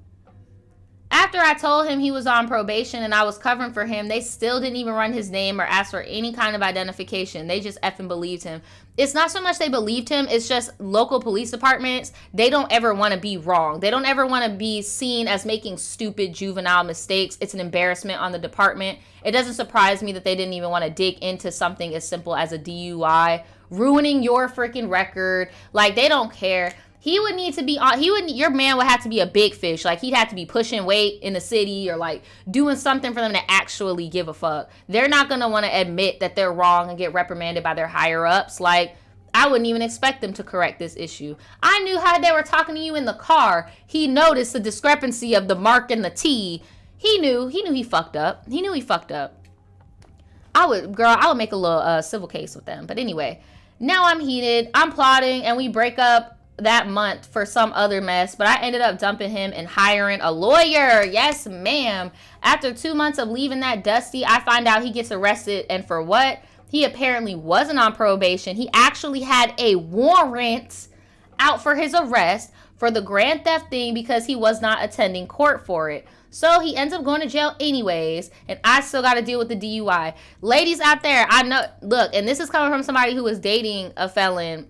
After I told him he was on probation and I was covering for him, they still didn't even run his name or ask for any kind of identification. They just effing believed him. It's not so much they believed him. It's just local police departments. They don't ever want to be wrong. They don't ever want to be seen as making stupid juvenile mistakes. It's an embarrassment on the department. It doesn't surprise me that they didn't even want to dig into something as simple as a DUI, ruining your freaking record. Like, they don't care. He would need to be on, your man would have to be a big fish. Like, he'd have to be pushing weight in the city or like doing something for them to actually give a fuck. They're not going to want to admit that they're wrong and get reprimanded by their higher ups. Like, I wouldn't even expect them to correct this issue. I knew how they were talking to you in the car. He noticed the discrepancy of the Mark and the T. He knew he fucked up. He knew he fucked up. I would make a little civil case with them. But anyway, now I'm heated. I'm plotting and we break up that month for some other mess, but I ended up dumping him and hiring a lawyer. Yes, ma'am. After 2 months of leaving that dusty, I find out he gets arrested, and for what? He apparently wasn't on probation. He actually had a warrant out for his arrest for the grand theft thing because he was not attending court for it. So he ends up going to jail anyways, and I still got to deal with the DUI. Ladies out there, I know, look, and this is coming from somebody who was dating a felon.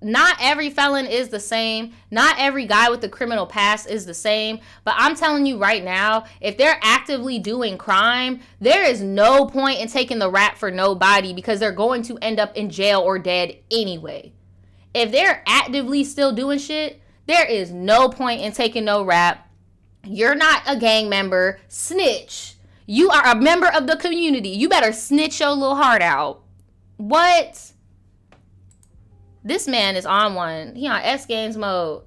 Not every felon is the same. Not every guy with a criminal past is the same. But I'm telling you right now, if they're actively doing crime, there is no point in taking the rap for nobody because they're going to end up in jail or dead anyway. If they're actively still doing shit, there is no point in taking no rap. You're not a gang member. Snitch. You are a member of the community. You better snitch your little heart out. What? This man is on one. He on S Games mode.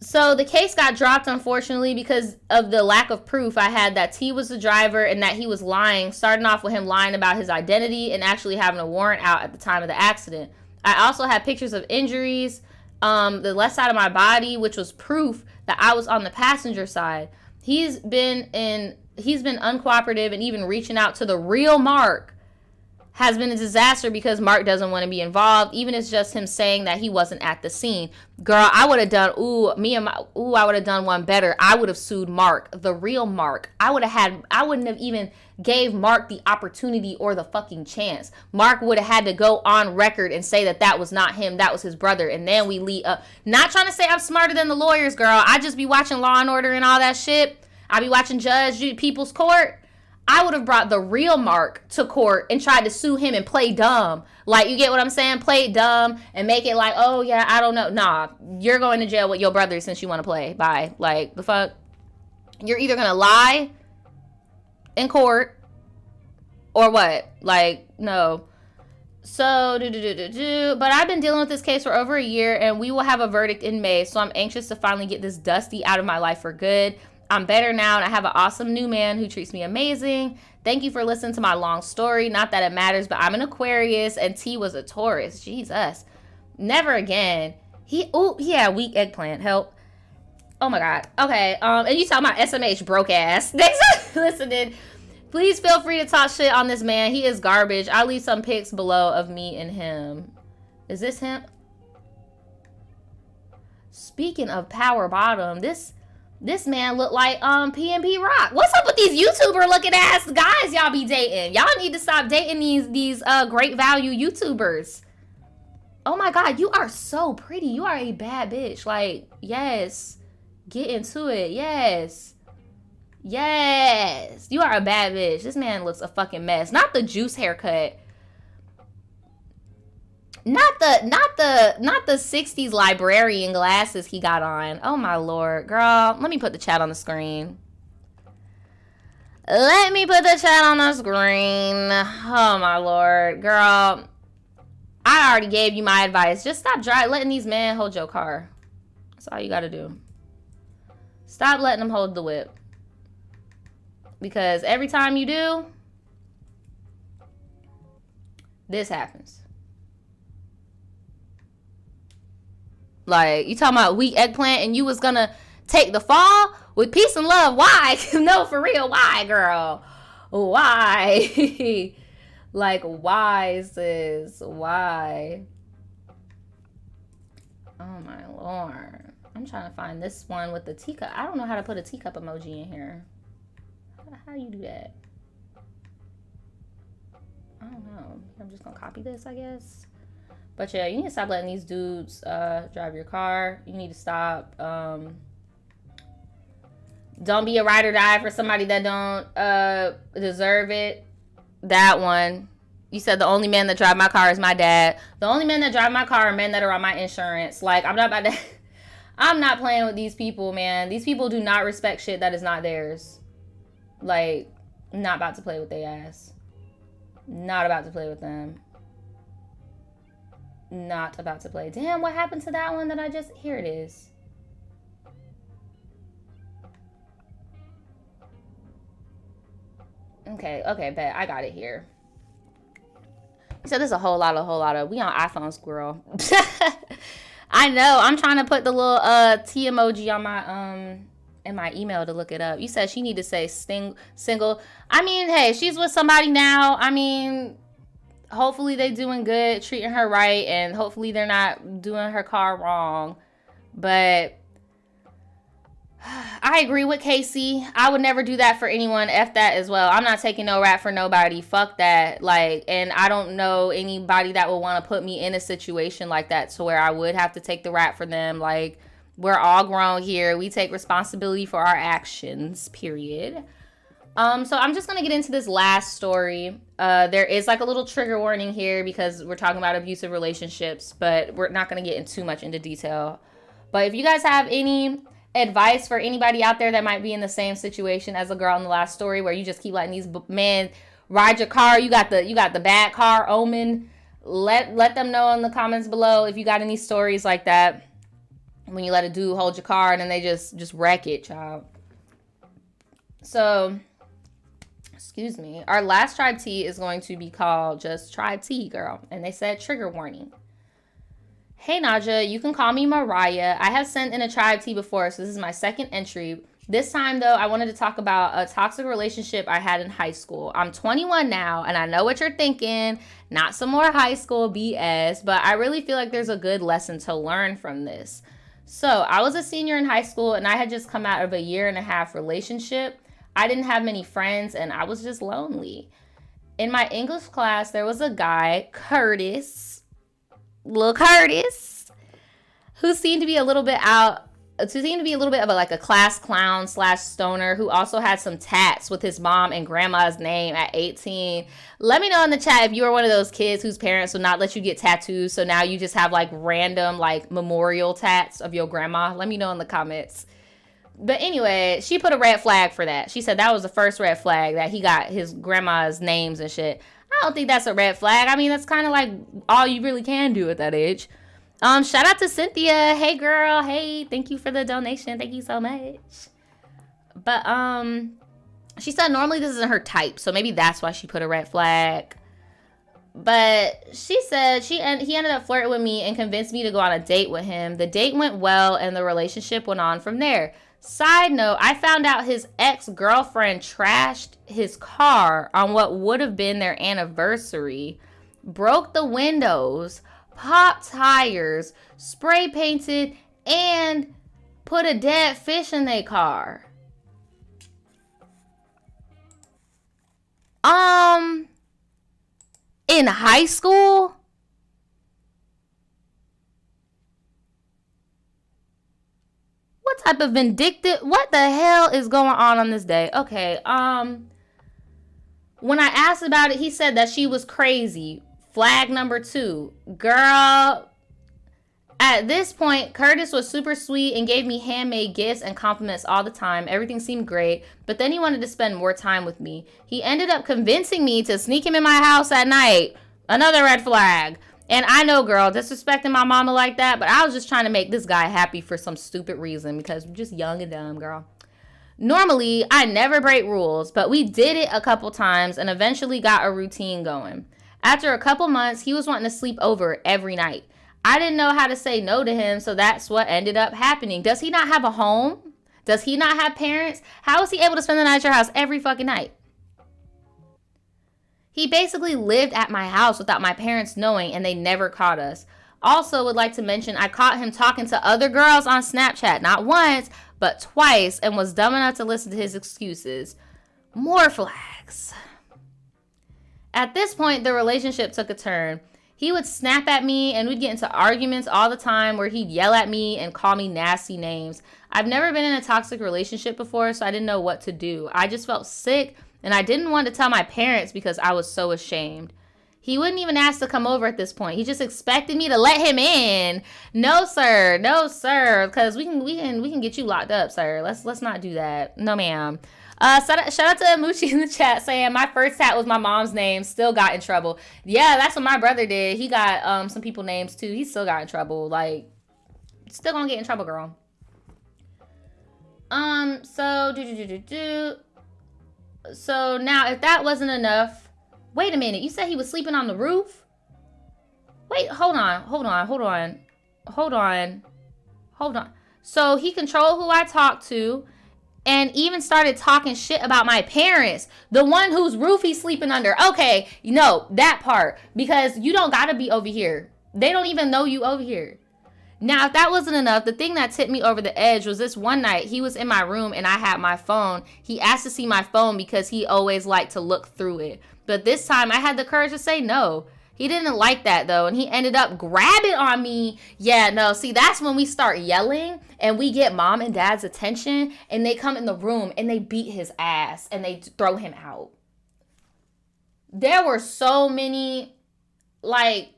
So the case got dropped, unfortunately, because of the lack of proof I had that T was the driver and that he was lying, starting off with him lying about his identity and actually having a warrant out at the time of the accident. I also had pictures of injuries, the left side of my body, which was proof that I was on the passenger side. He's been uncooperative and even reaching out to the real Mark has been a disaster because Mark doesn't want to be involved, even if it's just him saying that he wasn't at the scene. Girl, I would have done, I would have done one better. I would have sued Mark, the real Mark. I wouldn't have even gave Mark the opportunity or the fucking chance. Mark would have had to go on record and say that that was not him, that was his brother, and then we lead up. Not trying to say I'm smarter than the lawyers, girl. I just be watching Law and Order and all that shit. I be watching People's Court. I would have brought the real Mark to court and tried to sue him and play dumb. Like, you get what I'm saying? Play dumb and make it like, oh, yeah, I don't know. Nah, you're going to jail with your brother since you want to play. Bye. Like, the fuck? You're either going to lie in court or what? Like, no. So, but I've been dealing with this case for over a year, and we will have a verdict in May. So I'm anxious to finally get this Dusty out of my life for good. I'm better now, and I have an awesome new man who treats me amazing. Thank you for listening to my long story. Not that it matters, but I'm an Aquarius, and T was a Taurus. Jesus. Never again. He had weak eggplant. Help. Oh my God. Okay. And you talking about SMH broke ass. Thanks for listening. Please feel free to talk shit on this man. He is garbage. I'll leave some pics below of me and him. Is this him? Speaking of power bottom, this man look like PNP Rock. What's up with these YouTuber looking ass guys y'all be dating? Y'all need to stop dating these great value YouTubers. Oh my God, you are so pretty. You are a bad bitch. Like, yes. Get into it. Yes. Yes. You are a bad bitch. This man looks a fucking mess. Not the juice haircut. Not the 60s librarian glasses he got on. Oh my Lord. Girl, let me put the chat on the screen. Let me put the chat on the screen. Oh my Lord. Girl, I already gave you my advice. Just stop letting these men hold your car. That's all you gotta do. Stop letting them hold the whip. Because every time you do, this happens. Like, you talking about weak eggplant and you was gonna take the fall with peace and love. Why? No, for real. Why, girl? Why? Like, why, sis? Why? Oh, my Lord. I'm trying to find this one with the teacup. I don't know how to put a teacup emoji in here. How do you do that? I don't know. I'm just gonna copy this, I guess. But yeah, you need to stop letting these dudes drive your car. You need to stop. Don't be a ride or die for somebody that don't deserve it. That one. You said the only man that drive my car is my dad. The only men that drive my car are men that are on my insurance. Like, I'm not about to... I'm not playing with these people, man. These people do not respect shit that is not theirs. Like, not about to play with their ass. Not about to play with them. Not about to play. Damn, what happened to that one that I just... Here it is. Okay, bet. I got it here. So there's a whole lot of... We on iPhone, squirrel. I know. I'm trying to put the little T emoji on my... in my email to look it up. You said she need to say single. I mean, hey, she's with somebody now. I mean, hopefully they doing good, treating her right, and hopefully they're not doing her car wrong. But I agree with Casey. I would never do that for anyone. F that as well. I'm not taking no rap for nobody. Fuck that. Like, and I don't know anybody that would want to put me in a situation like that to where I would have to take the rap for them. Like, we're all grown here. We take responsibility for our actions, period. So I'm just going to get into this last story. There is like a little trigger warning here because we're talking about abusive relationships, but we're not going to get too much into detail. But if you guys have any advice for anybody out there that might be in the same situation as a girl in the last story where you just keep letting these men ride your car, you got the bad car omen, let them know in the comments below if you got any stories like that. When you let a dude hold your car and then they just wreck it, child. So, excuse me. Our last tribe tea is going to be called just tribe tea, girl. And they said trigger warning. Hey, Nadja, you can call me Mariah. I have sent in a tribe tea before, so this is my second entry. This time, though, I wanted to talk about a toxic relationship I had in high school. I'm 21 now, and I know what you're thinking. Not some more high school BS, but I really feel like there's a good lesson to learn from this. So I was a senior in high school and I had just come out of a 1.5 year relationship. I didn't have many friends and I was just lonely. In my English class, there was a guy, Curtis, little Curtis, who seemed to be a little bit of a class clown / stoner who also had some tats with his mom and grandma's name at 18. Let me know in the chat if you were one of those kids whose parents would not let you get tattoos. So now you just have like random like memorial tats of your grandma. Let me know in the comments. But anyway, she put a red flag for that. She said that was the first red flag, that he got his grandma's names and shit. I don't think that's a red flag. I mean, that's kind of like all you really can do at that age. Shout out to Cynthia. Hey girl. Hey, thank you for the donation. Thank you so much. But she said normally this isn't her type, so maybe that's why she put a red flag. But she said he ended up flirting with me and convinced me to go on a date with him. The date went well and the relationship went on from there. Side note, I found out his ex-girlfriend trashed his car on what would have been their anniversary, broke the windows, popped tires, spray painted, and put a dead fish in their car. In high school? What type of vindictive, what the hell is going on this day? Okay, when I asked about it, he said that she was crazy. Flag number 2. Girl, at this point, Curtis was super sweet and gave me handmade gifts and compliments all the time. Everything seemed great, but then he wanted to spend more time with me. He ended up convincing me to sneak him in my house at night. Another red flag. And I know, girl, disrespecting my mama like that, but I was just trying to make this guy happy for some stupid reason because we're just young and dumb, girl. Normally, I never break rules, but we did it a couple times and eventually got a routine going. After a couple months, he was wanting to sleep over every night. I didn't know how to say no to him, so that's what ended up happening. Does he not have a home? Does he not have parents? How is he able to spend the night at your house every fucking night? He basically lived at my house without my parents knowing, and they never caught us. Also would like to mention I caught him talking to other girls on Snapchat, not once, but twice, and was dumb enough to listen to his excuses. More flags. At this point, the relationship took a turn. He would snap at me and we'd get into arguments all the time where he'd yell at me and call me nasty names. I've never been in a toxic relationship before, so I didn't know what to do. I just felt sick and I didn't want to tell my parents because I was so ashamed. He wouldn't even ask to come over at this point. He just expected me to let him in. No, sir. No, sir. Because we can get you locked up, sir. Let's not do that. No, ma'am. Shout out to Amuchi in the chat saying my first tat was my mom's name, still got in trouble. Yeah, that's what my brother did. He got some people names too. He still got in trouble. Like, still gonna get in trouble, girl. So now if that wasn't enough, wait a minute. You said he was sleeping on the roof? Wait, hold on. So he controlled who I talked to. And even started talking shit about my parents. The one whose roof he's sleeping under. Okay, that part. Because you don't gotta be over here. They don't even know you over here. Now, if that wasn't enough, the thing that tipped me over the edge was this one night. He was in my room and I had my phone. He asked to see my phone because he always liked to look through it. But this time I had the courage to say no. He didn't like that though, and he ended up grabbing on me. Yeah, no, see, that's when we start yelling and we get mom and dad's attention and they come in the room and they beat his ass and they throw him out. There were so many, like,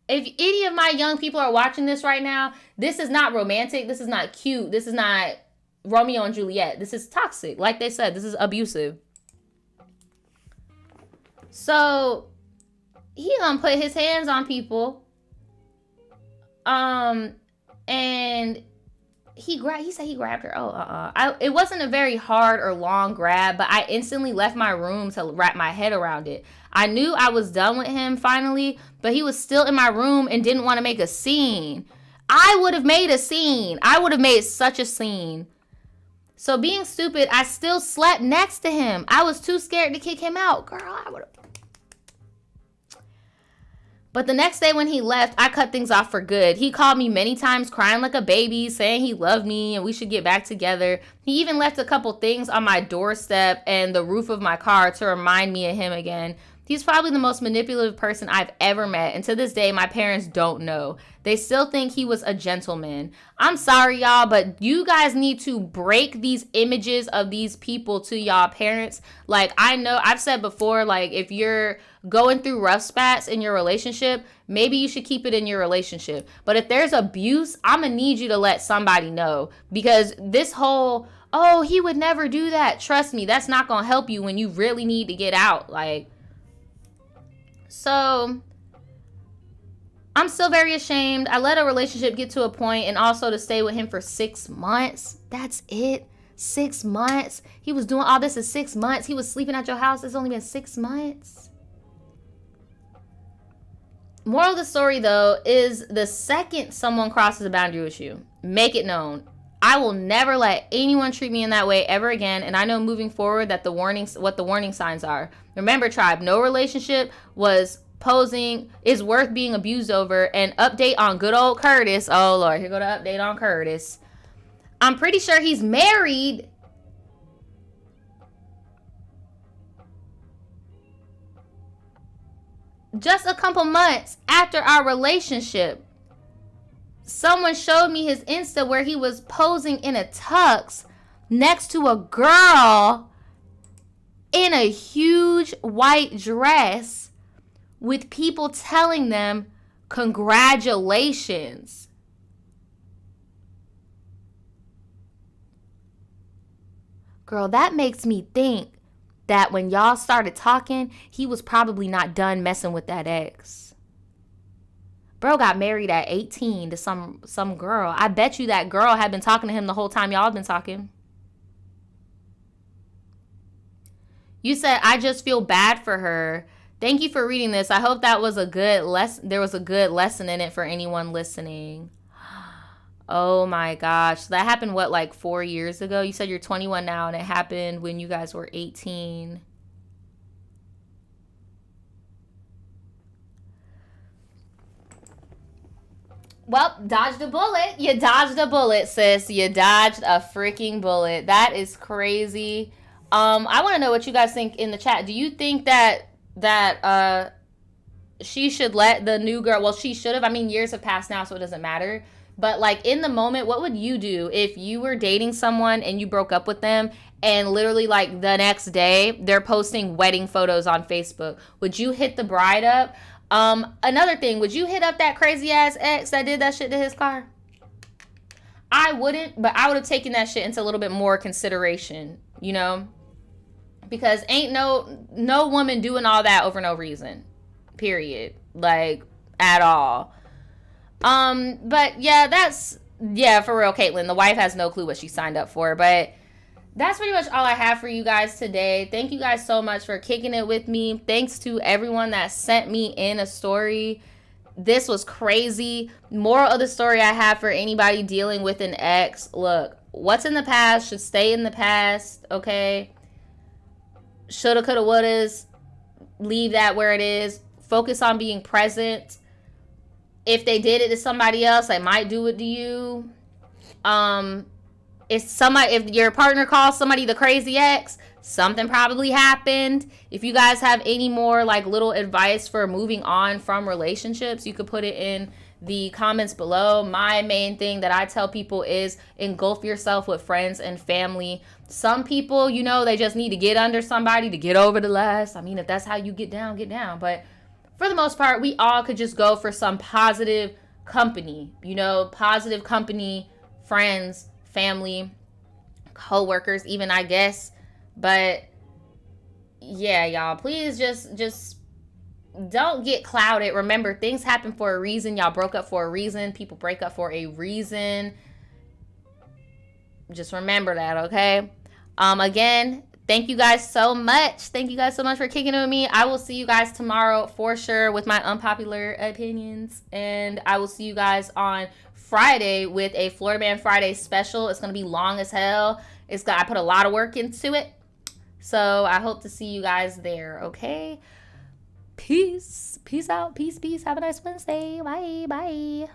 if any of my young people are watching this right now, this is not romantic. This is not cute. This is not Romeo and Juliet. This is toxic. Like they said, this is abusive. So he gonna put his hands on people. And he said he grabbed her. It wasn't a very hard or long grab, but I instantly left my room to wrap my head around it. I knew I was done with him finally, but he was still in my room and didn't want to make a scene. I would have made a scene. I would have made such a scene. So being stupid, I still slept next to him. I was too scared to kick him out. Girl, I would have. But the next day when he left, I cut things off for good. He called me many times crying like a baby, saying he loved me and we should get back together. He even left a couple things on my doorstep and the roof of my car to remind me of him again. He's probably the most manipulative person I've ever met. And to this day, my parents don't know. They still think he was a gentleman. I'm sorry, y'all, but you guys need to break these images of these people to y'all parents. Like, I know I've said before, like, if you're going through rough spats in your relationship, maybe you should keep it in your relationship. But if there's abuse, I'm going to need you to let somebody know. Because this whole, oh, he would never do that. Trust me, that's not going to help you when you really need to get out. Like, So I'm still very ashamed. I let a relationship get to a point, and also to stay with him for 6 months. That's it. 6 months. He was doing all this in 6 months. He was sleeping at your house. It's only been 6 months. Moral of the story, though, is the second someone crosses a boundary with you, make it known. I will never let anyone treat me in that way ever again. And I know moving forward that what the warning signs are. Remember, tribe, no relationship is worth being abused over. And update on good old Curtis. Oh, Lord, here go the update on Curtis. I'm pretty sure he's married. Just a couple months after our relationship, someone showed me his Insta where he was posing in a tux next to a girl in a huge white dress with people telling them, congratulations. Girl, that makes me think that when y'all started talking, he was probably not done messing with that ex. Bro got married at 18 to some girl. I bet you that girl had been talking to him the whole time y'all been talking. You said, I just feel bad for her. Thank you for reading this. I hope that was a good lesson. There was a good lesson in it for anyone listening. Oh my gosh. That happened, what, like 4 years ago? You said you're 21 now, and it happened when you guys were 18. Well, dodged a bullet. You dodged a bullet, sis. You dodged a freaking bullet. That is crazy. I want to know what you guys think in the chat. Do you think that she should let the new girl, well, she should have. I mean, years have passed now, so it doesn't matter. But like in the moment, what would you do if you were dating someone and you broke up with them and literally like the next day they're posting wedding photos on Facebook? Would you hit the bride up? Another thing, would you hit up that crazy ass ex that did that shit to his car? I wouldn't, but I would have taken that shit into a little bit more consideration, you know? Because ain't no woman doing all that over no reason. Period. Like, at all. But yeah, for real, Caitlin. The wife has no clue what she signed up for. But that's pretty much all I have for you guys today. Thank you guys so much for kicking it with me. Thanks to everyone that sent me in a story. This was crazy. Moral of the story I have for anybody dealing with an ex. Look, what's in the past should stay in the past, okay? Shoulda, coulda, wouldas. Leave that where it is. Focus on being present. If they did it to somebody else, they might do it to you. If your partner calls somebody the crazy ex, something probably happened. If you guys have any more like little advice for moving on from relationships, you could put it in the comments below. My main thing that I tell people is engulf yourself with friends and family. Some people, you know, they just need to get under somebody to get over the last. I mean, if that's how you get down, get down. But for the most part, we all could just go for some positive company, you know, positive company, friends, family, co-workers, even, I guess. But yeah, y'all, please just don't get clouded. Remember, things happen for a reason. Y'all broke up for a reason. People break up for a reason. Just remember that, okay? Again, thank you guys so much. Thank you guys so much for kicking it with me. I will see you guys tomorrow for sure with my unpopular opinions. And I will see you guys on Friday with a Florida Man Friday special. It's going to be long as hell. I put a lot of work into it. So I hope to see you guys there, okay? Peace. Peace out. Peace, peace. Have a nice Wednesday. Bye. Bye.